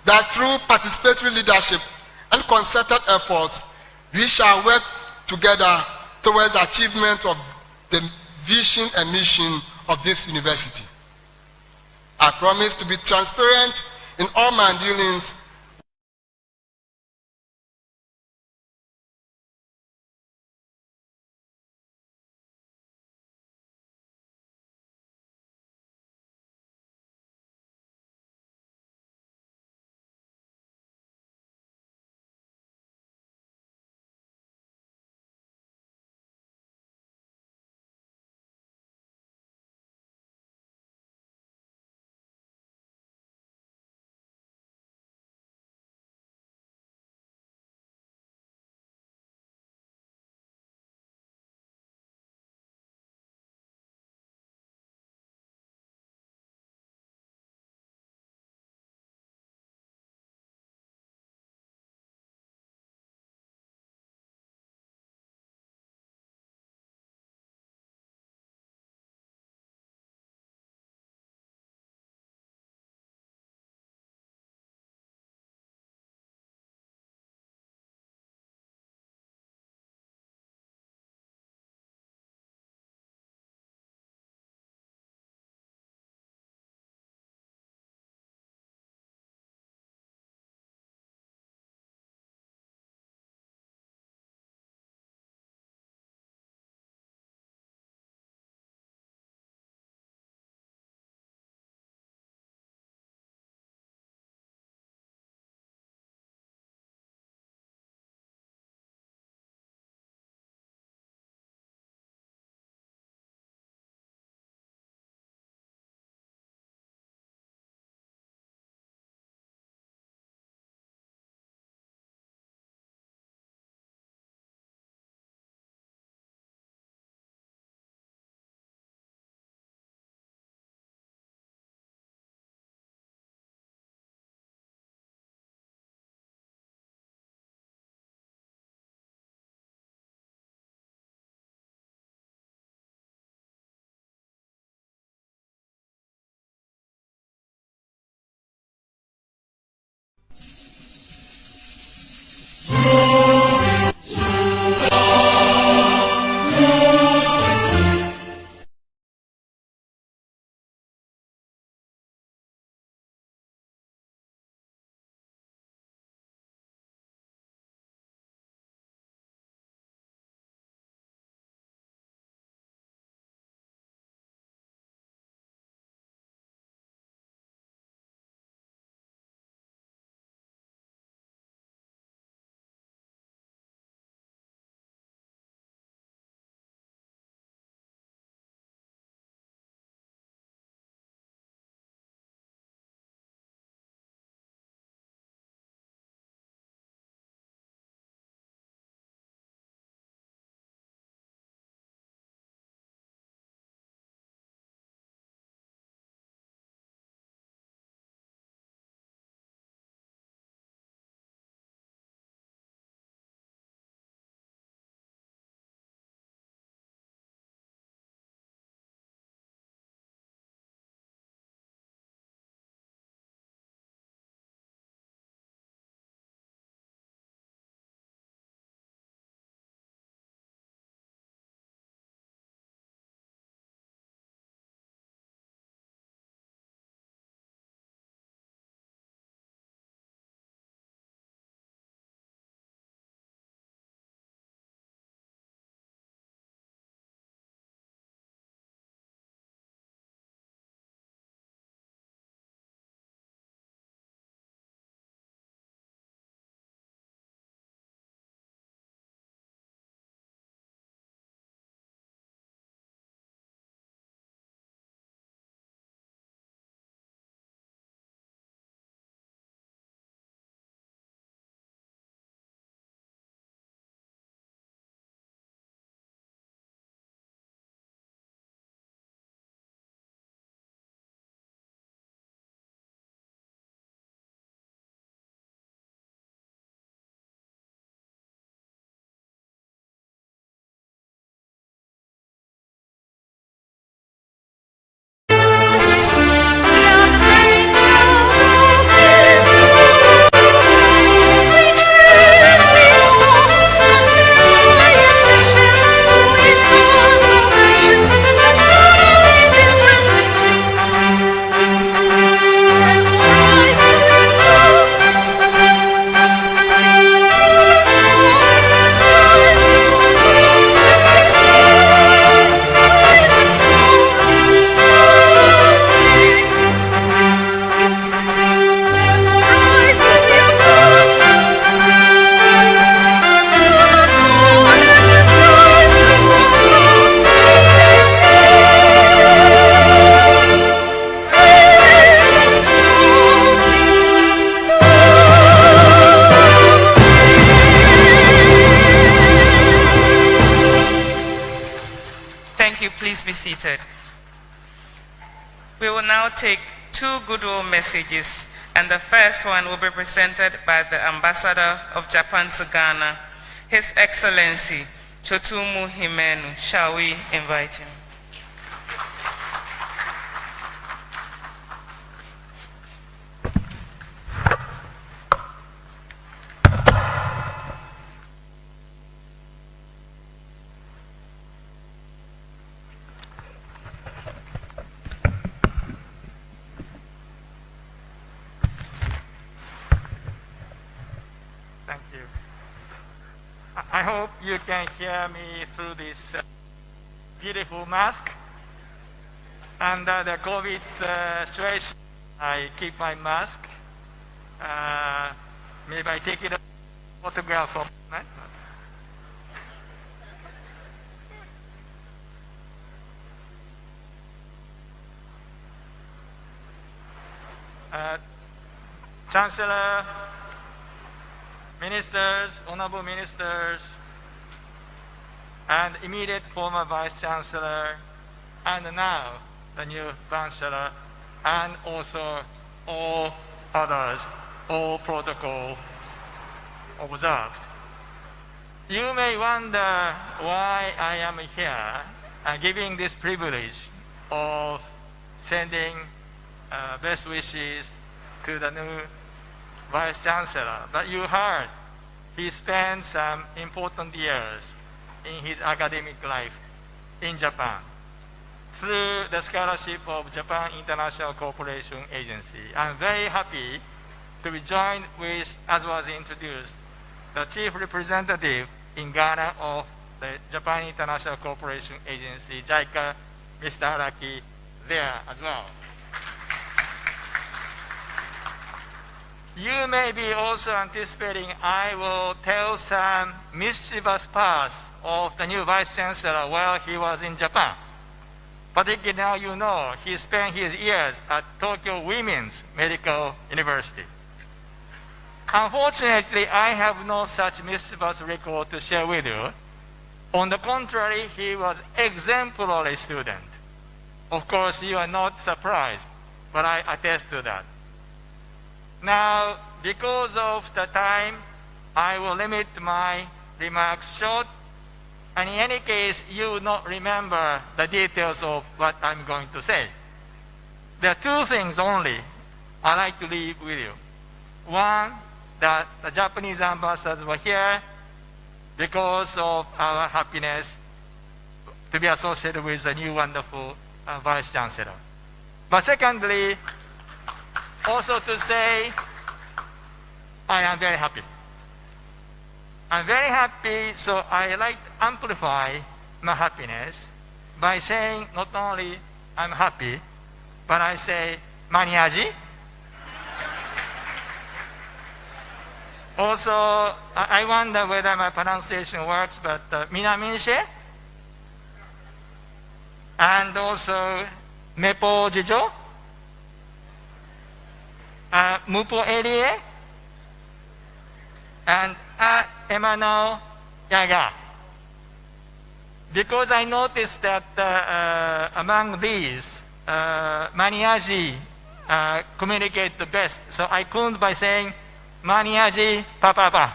that through participatory leadership and concerted efforts, we shall work together towards the achievement of the vision and mission of this university. I promise to be transparent in all my dealings seated. We will now take two goodwill messages, and the first one will be presented by the Ambassador of Japan to Ghana, His Excellency Chotumu Himenu. Shall we invite him? Thank you. I hope you can hear me through this beautiful mask. Under the COVID situation, I keep my mask. Maybe I take it a photograph of that. Chancellor, ministers, honorable ministers, and immediate former vice chancellor, and now the new chancellor, and also all others, all protocol observed. You may wonder why I am here, giving this privilege of sending best wishes to the new Vice Chancellor, but you heard he spent some important years in his academic life in Japan through the scholarship of Japan International Cooperation Agency. I'm very happy to be joined with, as was introduced, the Chief Representative in Ghana of the Japan International Cooperation Agency, JICA, Mr. Araki, there as well. You may be also anticipating I will tell some mischievous past of the new Vice Chancellor while he was in Japan. Particularly now you know he spent his years at Tokyo Women's Medical University. Unfortunately, I have no such mischievous record to share with you. On the contrary, he was exemplary student. Of course, you are not surprised, but I attest to that. Now, because of the time, I will limit my remarks short. And in any case, you will not remember the details of what I'm going to say. There are two things only I'd like to leave with you. One, that the Japanese ambassadors were here because of our happiness to be associated with a new wonderful Vice Chancellor. But secondly, also to say, I am very happy. I'm very happy, so I like to amplify my happiness by saying not only I'm happy, but I say, maniaji. Also, I wonder whether my pronunciation works, but minaminshe, and also mepo jijo, mupo elie, and Emmanuel Yaga. Because I noticed that among these, Maniaji communicate the best. So I conclude by saying, Maniaji Papa.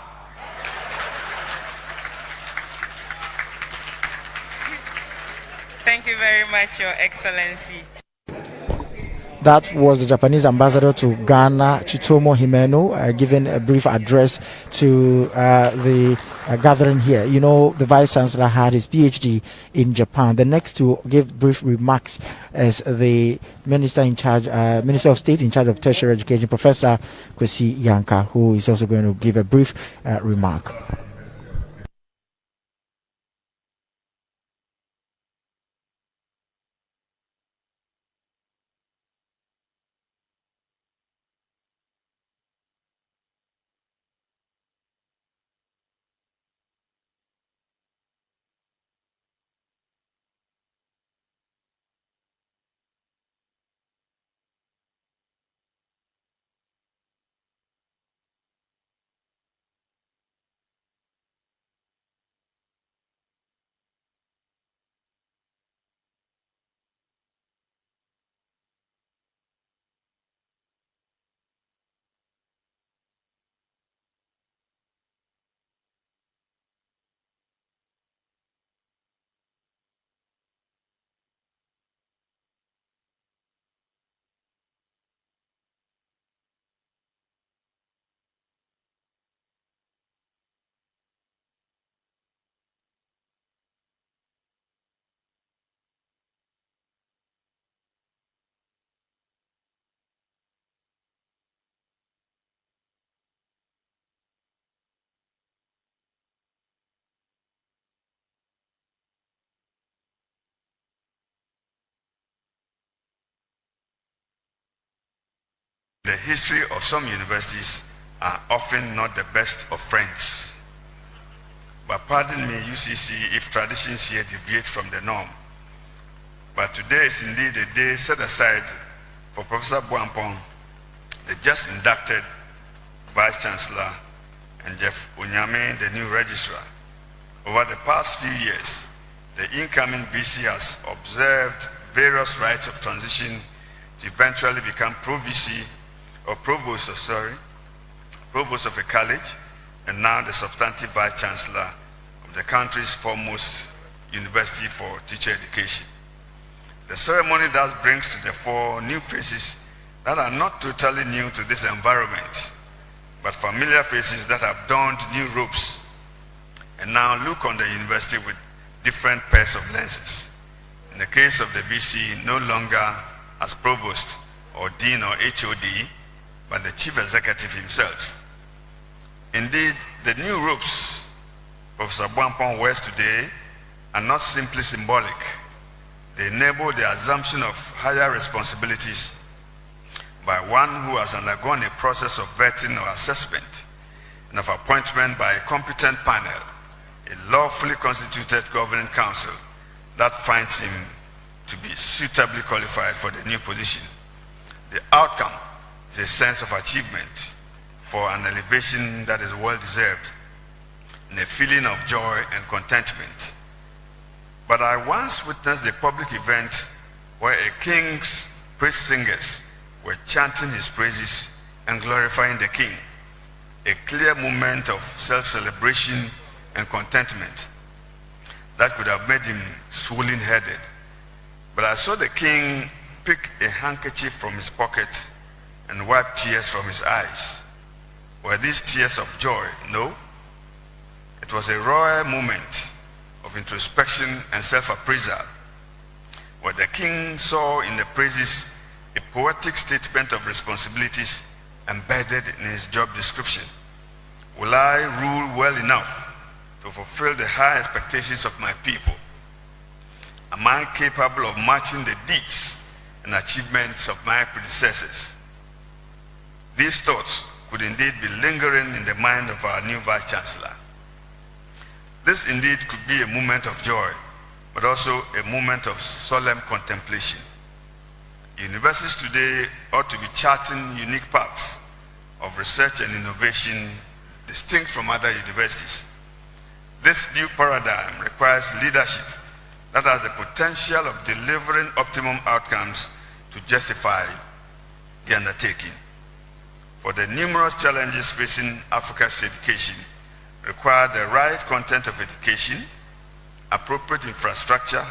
Thank you very much, Your Excellency. That was the Japanese ambassador to Ghana, Chotumu Himenu, giving a brief address to the gathering here. You know, the Vice Chancellor had his PhD in Japan. The next to give brief remarks is the Minister in charge, Minister of State in charge of Tertiary Education, Professor Kwesi Yanka, who is also going to give a brief remark. the history of some universities are often not the best of friends. But pardon me, UCC, if traditions here deviate from the norm. But today is indeed a day set aside for Professor Boampong, the just inducted Vice Chancellor, and Jeff Onyame, the new Registrar. Over the past few years, the incoming VC has observed various rites of transition to eventually become Pro-VC, or Provost of a college, and now the substantive Vice Chancellor of the country's foremost university for teacher education. The ceremony thus brings to the fore new faces that are not totally new to this environment, but familiar faces that have donned new robes and now look on the university with different pairs of lenses. In the case of the VC, no longer as provost or dean or HOD, but the chief executive himself. Indeed, the new robes Professor Boampong wears today are not simply symbolic. They enable the assumption of higher responsibilities by one who has undergone a process of vetting or assessment and of appointment by a competent panel, a lawfully constituted governing council that finds him to be suitably qualified for the new position. The outcome is a sense of achievement for an elevation that is well-deserved and a feeling of joy and contentment. But I once witnessed a public event where a king's praise singers were chanting his praises and glorifying the king, a clear moment of self-celebration and contentment that could have made him swollen-headed. But I saw the king pick a handkerchief from his pocket and wipe tears from his eyes. Were these tears of joy? No. It was a royal moment of introspection and self-appraisal, where the king saw in the praises a poetic statement of responsibilities embedded in his job description. Will I rule well enough to fulfill the high expectations of my people? Am I capable of matching the deeds and achievements of my predecessors? These thoughts could indeed be lingering in the mind of our new Vice Chancellor. This indeed could be a moment of joy, but also a moment of solemn contemplation. Universities today ought to be charting unique paths of research and innovation distinct from other universities. This new paradigm requires leadership that has the potential of delivering optimum outcomes to justify the undertaking. For the numerous challenges facing Africa's education require the right content of education, appropriate infrastructure,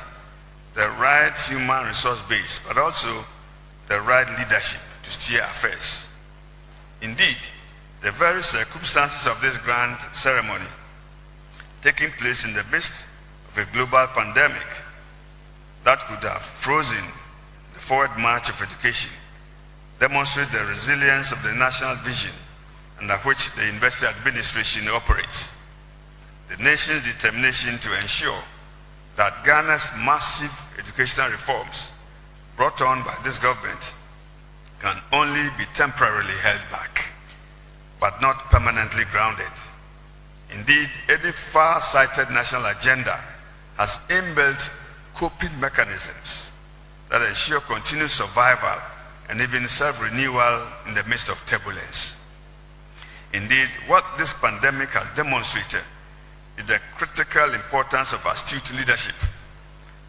the right human resource base, but also the right leadership to steer affairs. Indeed, the very circumstances of this grand ceremony, taking place in the midst of a global pandemic that could have frozen the forward march of education, demonstrate the resilience of the national vision under which the university administration operates. The nation's determination to ensure that Ghana's massive educational reforms brought on by this government can only be temporarily held back, but not permanently grounded. Indeed, any far-sighted national agenda has inbuilt coping mechanisms that ensure continued survival and even self-renewal in the midst of turbulence. Indeed, what this pandemic has demonstrated is the critical importance of astute leadership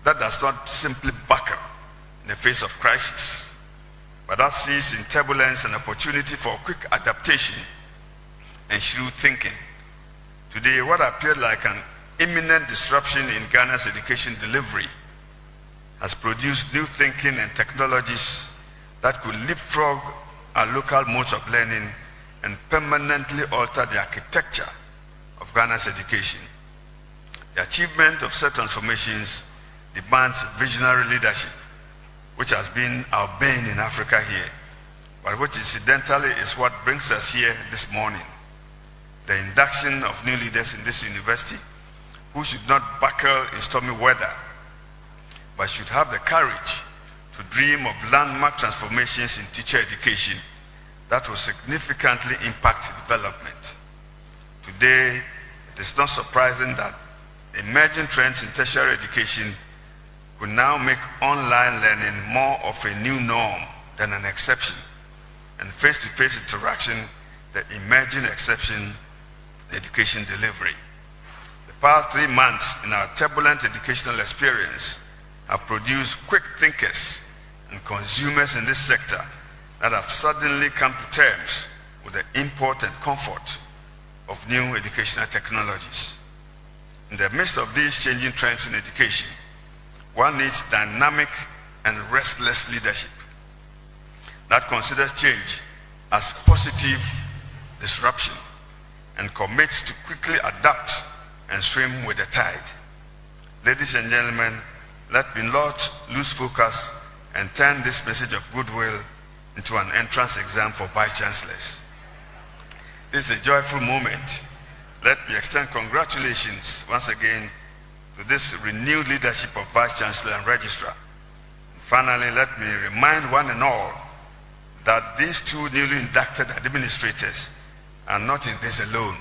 that does not simply buckle in the face of crisis, but that sees in turbulence an opportunity for quick adaptation and shrewd thinking. Today, what appeared like an imminent disruption in Ghana's education delivery has produced new thinking and technologies that could leapfrog our local modes of learning and permanently alter the architecture of Ghana's education. The achievement of such transformations demands visionary leadership, which has been our bane in Africa here, but which incidentally is what brings us here this morning. The induction of new leaders in this university who should not buckle in stormy weather, but should have the courage to dream of landmark transformations in teacher education that will significantly impact development. Today, it is not surprising that emerging trends in tertiary education will now make online learning more of a new norm than an exception, and face-to-face interaction the emerging exception in education delivery. The past 3 months in our turbulent educational experience have produced quick thinkers and consumers in this sector that have suddenly come to terms with the import and comfort of new educational technologies. In the midst of these changing trends in education, one needs dynamic and restless leadership that considers change as positive disruption and commits to quickly adapt and swim with the tide. Ladies and gentlemen, let me not lose focus and turn this message of goodwill into an entrance exam for vice chancellors. This is a joyful moment. Let me extend congratulations once again to this renewed leadership of vice chancellor and registrar. And finally, let me remind one and all that these two newly inducted administrators are not in this alone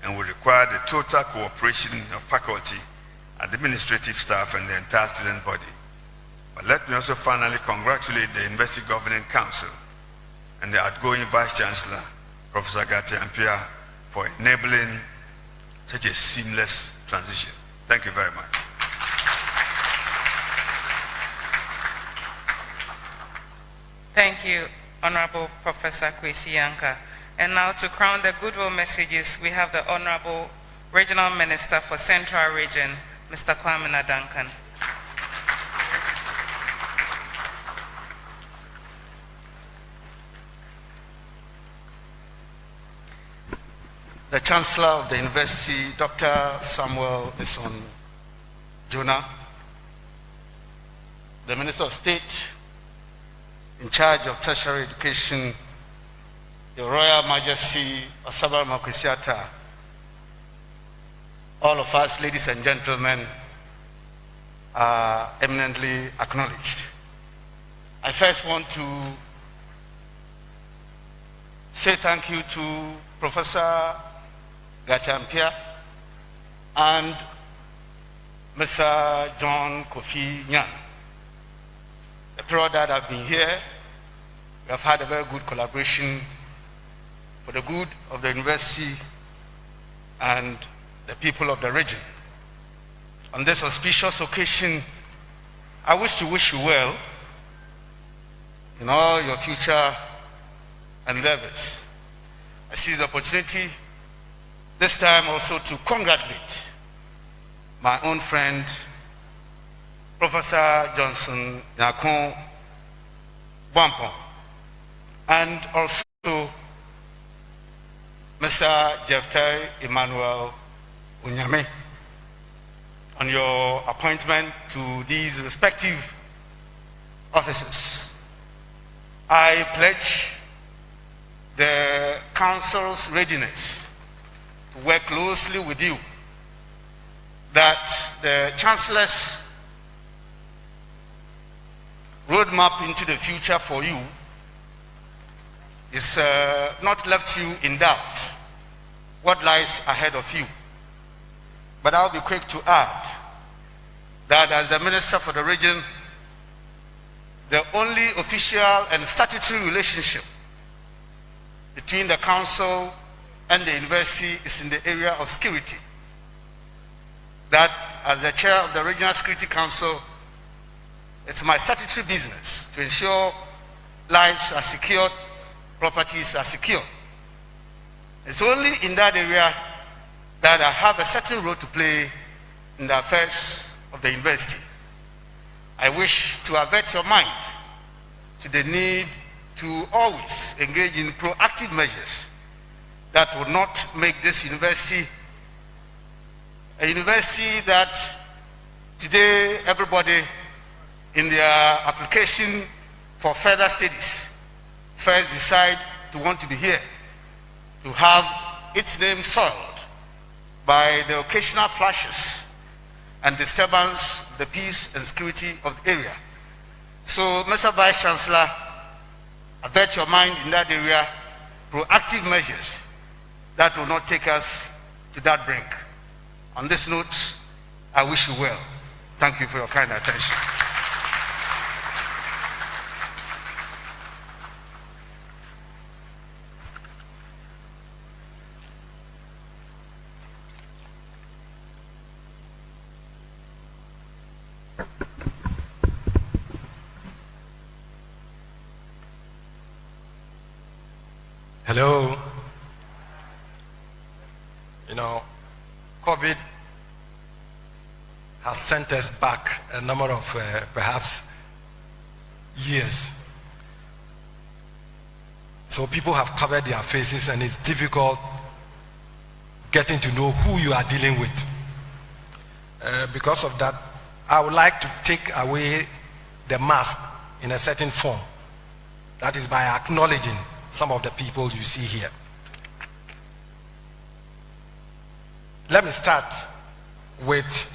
and will require the total cooperation of faculty, administrative staff, and the entire student body. But let me also finally congratulate the University Governing Council and the outgoing Vice Chancellor, Professor Teye Emmanuel, for enabling such a seamless transition. Thank you very much. Thank you, Honorable Professor Kwesi Yanka. And now to crown the goodwill messages, we have the Honorable Regional Minister for Central Region, Mr. Kwamina Duncan. The Chancellor of the University, Dr. Samuel Eson Jonah, the Minister of State in charge of tertiary education, Your Royal Majesty Osaba Makwesiata, all of us, ladies and gentlemen, are eminently acknowledged. I first want to say thank you to Professor Gatampia and Mr. John Kofi Nyan. The period that I've been here, we have had a very good collaboration for the good of the university and the people of the region. On this auspicious occasion, I wish to wish you well in all your future endeavors. I seize the opportunity this time also to congratulate my own friend, Professor Johnson Nyarko Boampong, and also Mr. Teye Emmanuel UCC on your appointment to these respective offices. I pledge the Council's readiness to work closely with you, that the Chancellor's roadmap into the future for you is not left you in doubt what lies ahead of you. But I'll be quick to add that as the Minister for the region, the only official and statutory relationship between the Council and the University is in the area of security. That as the Chair of the Regional Security Council, it's my statutory business to ensure lives are secured, properties are secure. It's only in that area that I have a certain role to play in the affairs of the university. I wish to avert your mind to the need to always engage in proactive measures that will not make this university a university that today everybody in their application for further studies first decide to want to be here, to have its name soiled by the occasional flashes and disturbance of the peace and security of the area. So, Mr. Vice Chancellor, Avert your mind in that area, proactive measures that will not take us to that brink. On this note, I wish you well. Thank you for your kind attention. Hello. You know, COVID has sent us back a number of perhaps years. So people have covered their faces and it's difficult getting to know who you are dealing with. Because of that, I would like to take away the mask in a certain form. That is by acknowledging some of the people you see here. Let me start with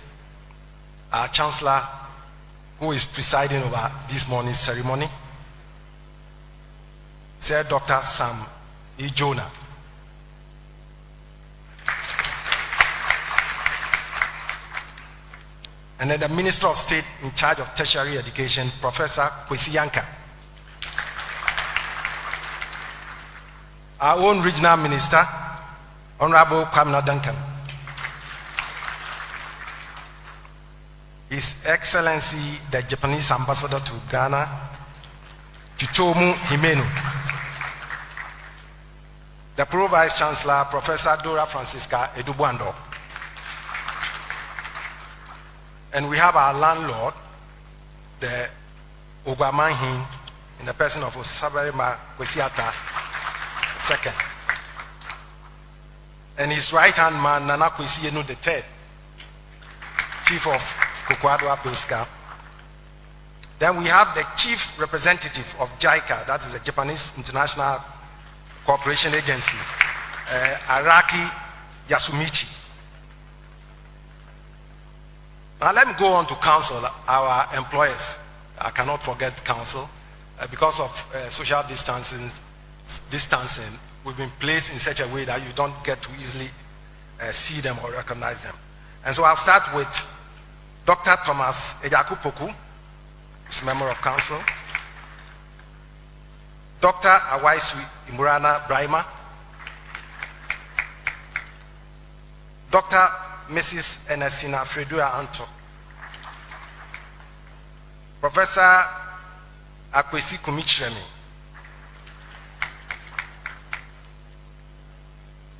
our Chancellor, who is presiding over this morning's ceremony, Sir Dr. Sam E. Jonah. And then the Minister of State in charge of tertiary education, Professor Kwesi Yanka. Our own regional minister, Honorable Kwamina Duncan. His Excellency, the Japanese Ambassador to Ghana, Chichomu Himeno. The Pro Vice Chancellor, Professor Dora Francisca Edubuando. And we have our landlord, the Ogwamanhin, in the person of Osabarima Kwesiata II. And his right-hand man, Nana Kwesi Enu III, Chief of Kokoadwa Pilska. Then we have the Chief Representative of JICA, that is the Japanese International Cooperation Agency, Araki Yasumichi. Now let me go on to counsel our employers. I cannot forget counsel. Because of social distancing, we've been placed in such a way that you don't get to easily see them or recognize them. And so I'll start with Dr. Thomas Ejaku Poku, who's a member of council. Dr. Awaisu Imurana Brahima. Dr. Mrs. Enesina Fredua Anto. Professor Akwesi Kumichremi.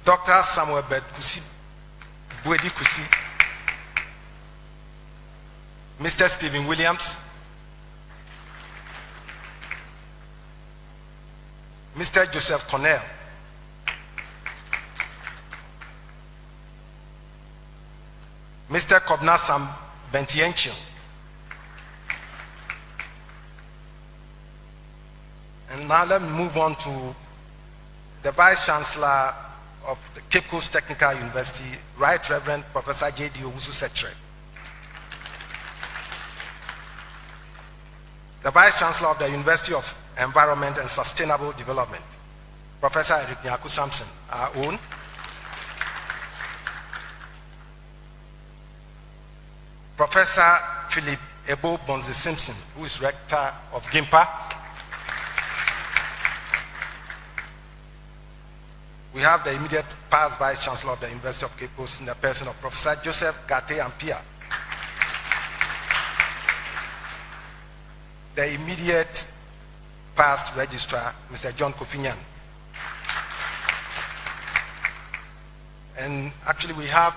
Dr. Samuel Bet Kusi Bwedi Kusi. Mr. Stephen Williams. Mr. Joseph Cornell. Mr. Kobna Sam Bentienchil. And now let me move on to the Vice Chancellor of the Cape Coast Technical University, Right Reverend Professor J.D. Owusu Setre. The Vice Chancellor of the University of Environment and Sustainable Development, Professor Eric Nyarko Sampson, our own. Professor Philip Ebo Bonzi Simpson, who is Rector of GIMPA. We have the immediate past Vice Chancellor of the University of Cape Coast in the person of Professor Joseph Gate Ampia. The immediate past Registrar, Mr. John Kofinyan. And actually we have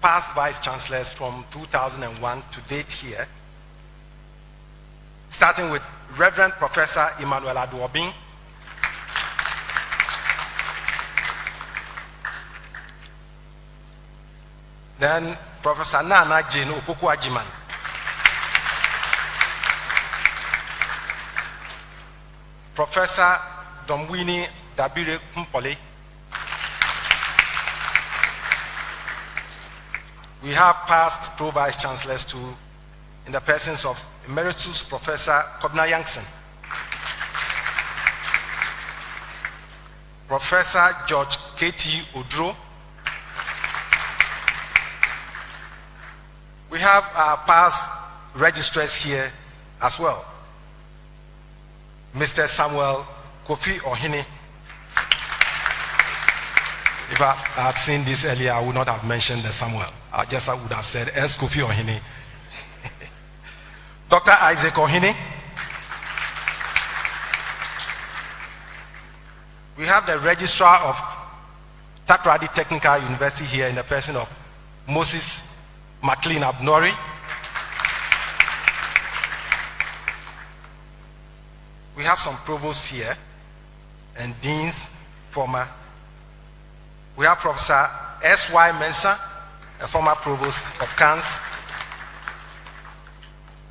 past Vice Chancellors from 2001 to date here, starting with Reverend Professor Emmanuel Aduobin, then Professor Nana Jane Opoku Ajiman, Professor Domwini Dabire Kumpole. We have past Pro Vice Chancellors too, in the persons of Emeritus Professor Kobna Yankson, Professor George K.T. Odro. We have our past registrars here as well. Mr. Samuel Kofi Ohene. If I had seen this earlier, I would not have mentioned the Samuel. I would have said S. Kofi Ohene. Dr. Isaac Ohene. We have the registrar of Takrady Technical University here in the person of Moses McLean Abnori. We have some provosts here and deans, former. We have Professor S.Y. Mensah, a former provost of CANS.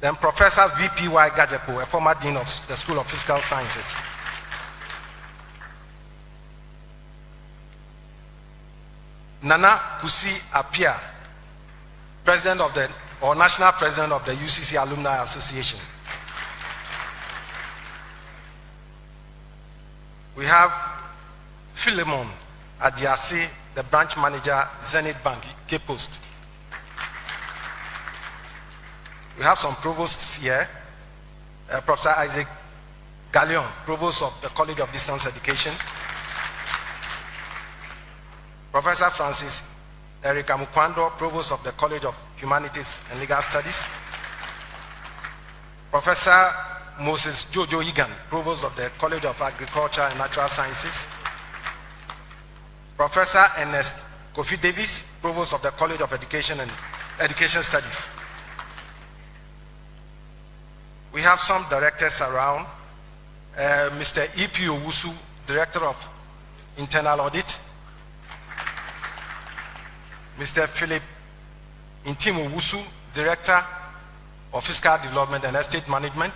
Then Professor V.P.Y. Gajepo, a former dean of the School of Physical Sciences. Nana Kusi Apia, president of national president of the UCC Alumni Association. We have Philemon Adiasi, the branch manager, Zenith Bank, Cape Coast. We have some provosts here. Professor Isaac Gallion, provost of the College of Distance Education. Professor Francis Erika Mukwando, provost of the College of Humanities and Legal Studies. Professor Moses Jojo Egan, provost of the College of Agriculture and Natural Sciences. Professor Ernest Kofi Davis, provost of the College of Education and Education Studies. We have some directors around. Mr. E.P. Owusu, Director of Internal Audit. Mr. Philip Intim Owusu, Director of Fiscal Development and Estate Management.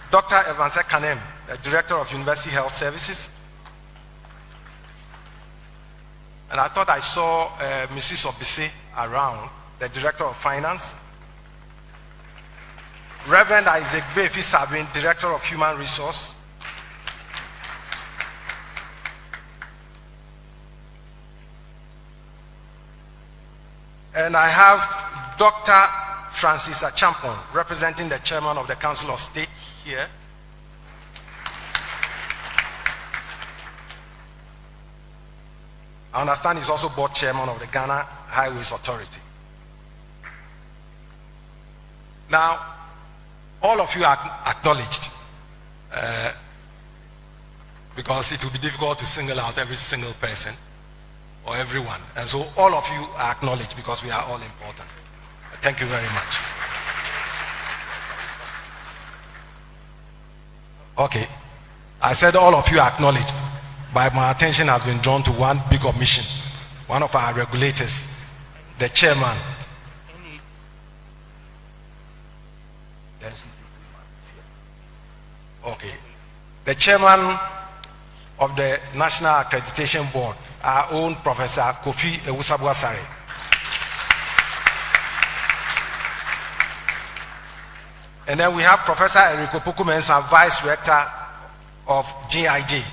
Dr. Evans Kanem, the Director of University Health Services. And I thought I saw Mrs. Obise around, the Director of Finance. Reverend Isaac Befi Sabin, Director of Human Resource. And I have Dr. Francis Achampon, representing the Chairman of the Council of State here. I understand he's also board chairman of the Ghana Highways Authority. Now, all of you are acknowledged because it will be difficult to single out every single person or everyone. And so all of you are acknowledged because we are all important. Thank you very much. Okay. I said all of you are acknowledged, but my attention has been drawn to one big omission. One of our regulators, the chairman. Okay. The chairman of the National Accreditation Board, our own Professor Kofi Ewusabwasare. And then we have Professor Eriko Pokumensa, Vice Rector of GIJ.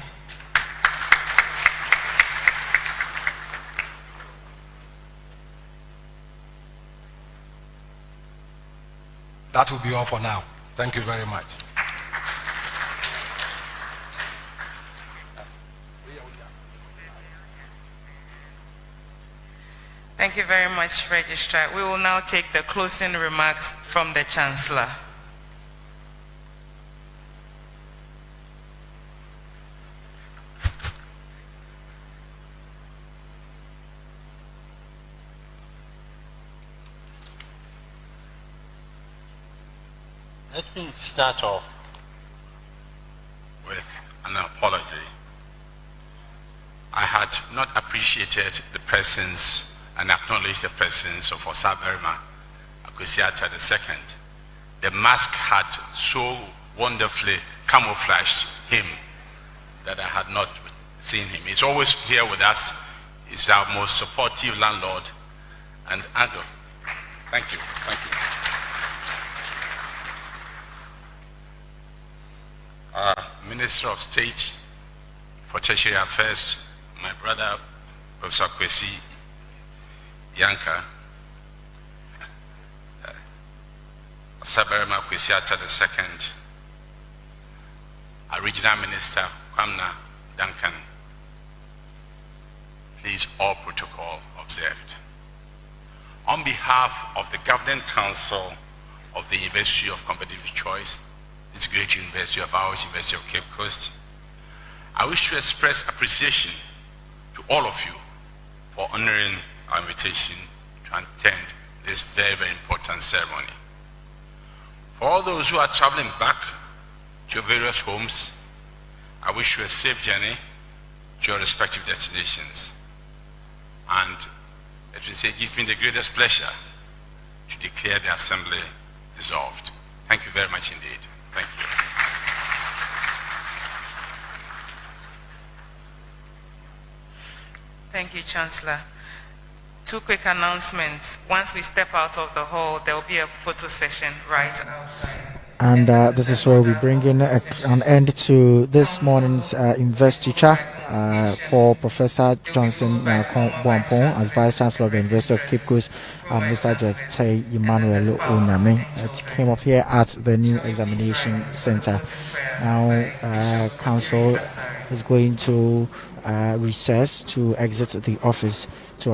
That will be all for now. Thank you very much. Thank you very much, Registrar. We will now take the closing remarks from the Chancellor. Let me start off with an apology. I had not appreciated the presence and acknowledged the presence of Osa Berima Akwesiata II. The mask had so wonderfully camouflaged him that I had not seen him. He's always here with us. He's our most supportive landlord. And thank you, thank you. Minister of State for Tertiary Affairs, my brother, Professor Kwesi Yanka, Sabarima Kwesi Atta II, our Regional Minister, Kwamna Duncan. Please, all protocol observed. On behalf of the Governing Council of the University of Competitive Choice, this great university of ours, University of Cape Coast, I wish to express appreciation to all of you for honoring our invitation to attend this very, very important ceremony. For all those who are traveling back to your various homes, I wish you a safe journey to your respective destinations. And let me say, it gives me the greatest pleasure to declare the Assembly dissolved. Thank you very much indeed. Thank you. Thank you, Chancellor. Two quick announcements. Once we step out of the hall, there will be a photo session right outside. And this is where we bring in an end to this morning's investiture for Professor Johnson Nyarko Boampong as Vice Chancellor of the University of Cape Coast and Mr. Teye Emmanuel UCC. It came up here at the new examination center. Now, Council is going to recess to exit the office to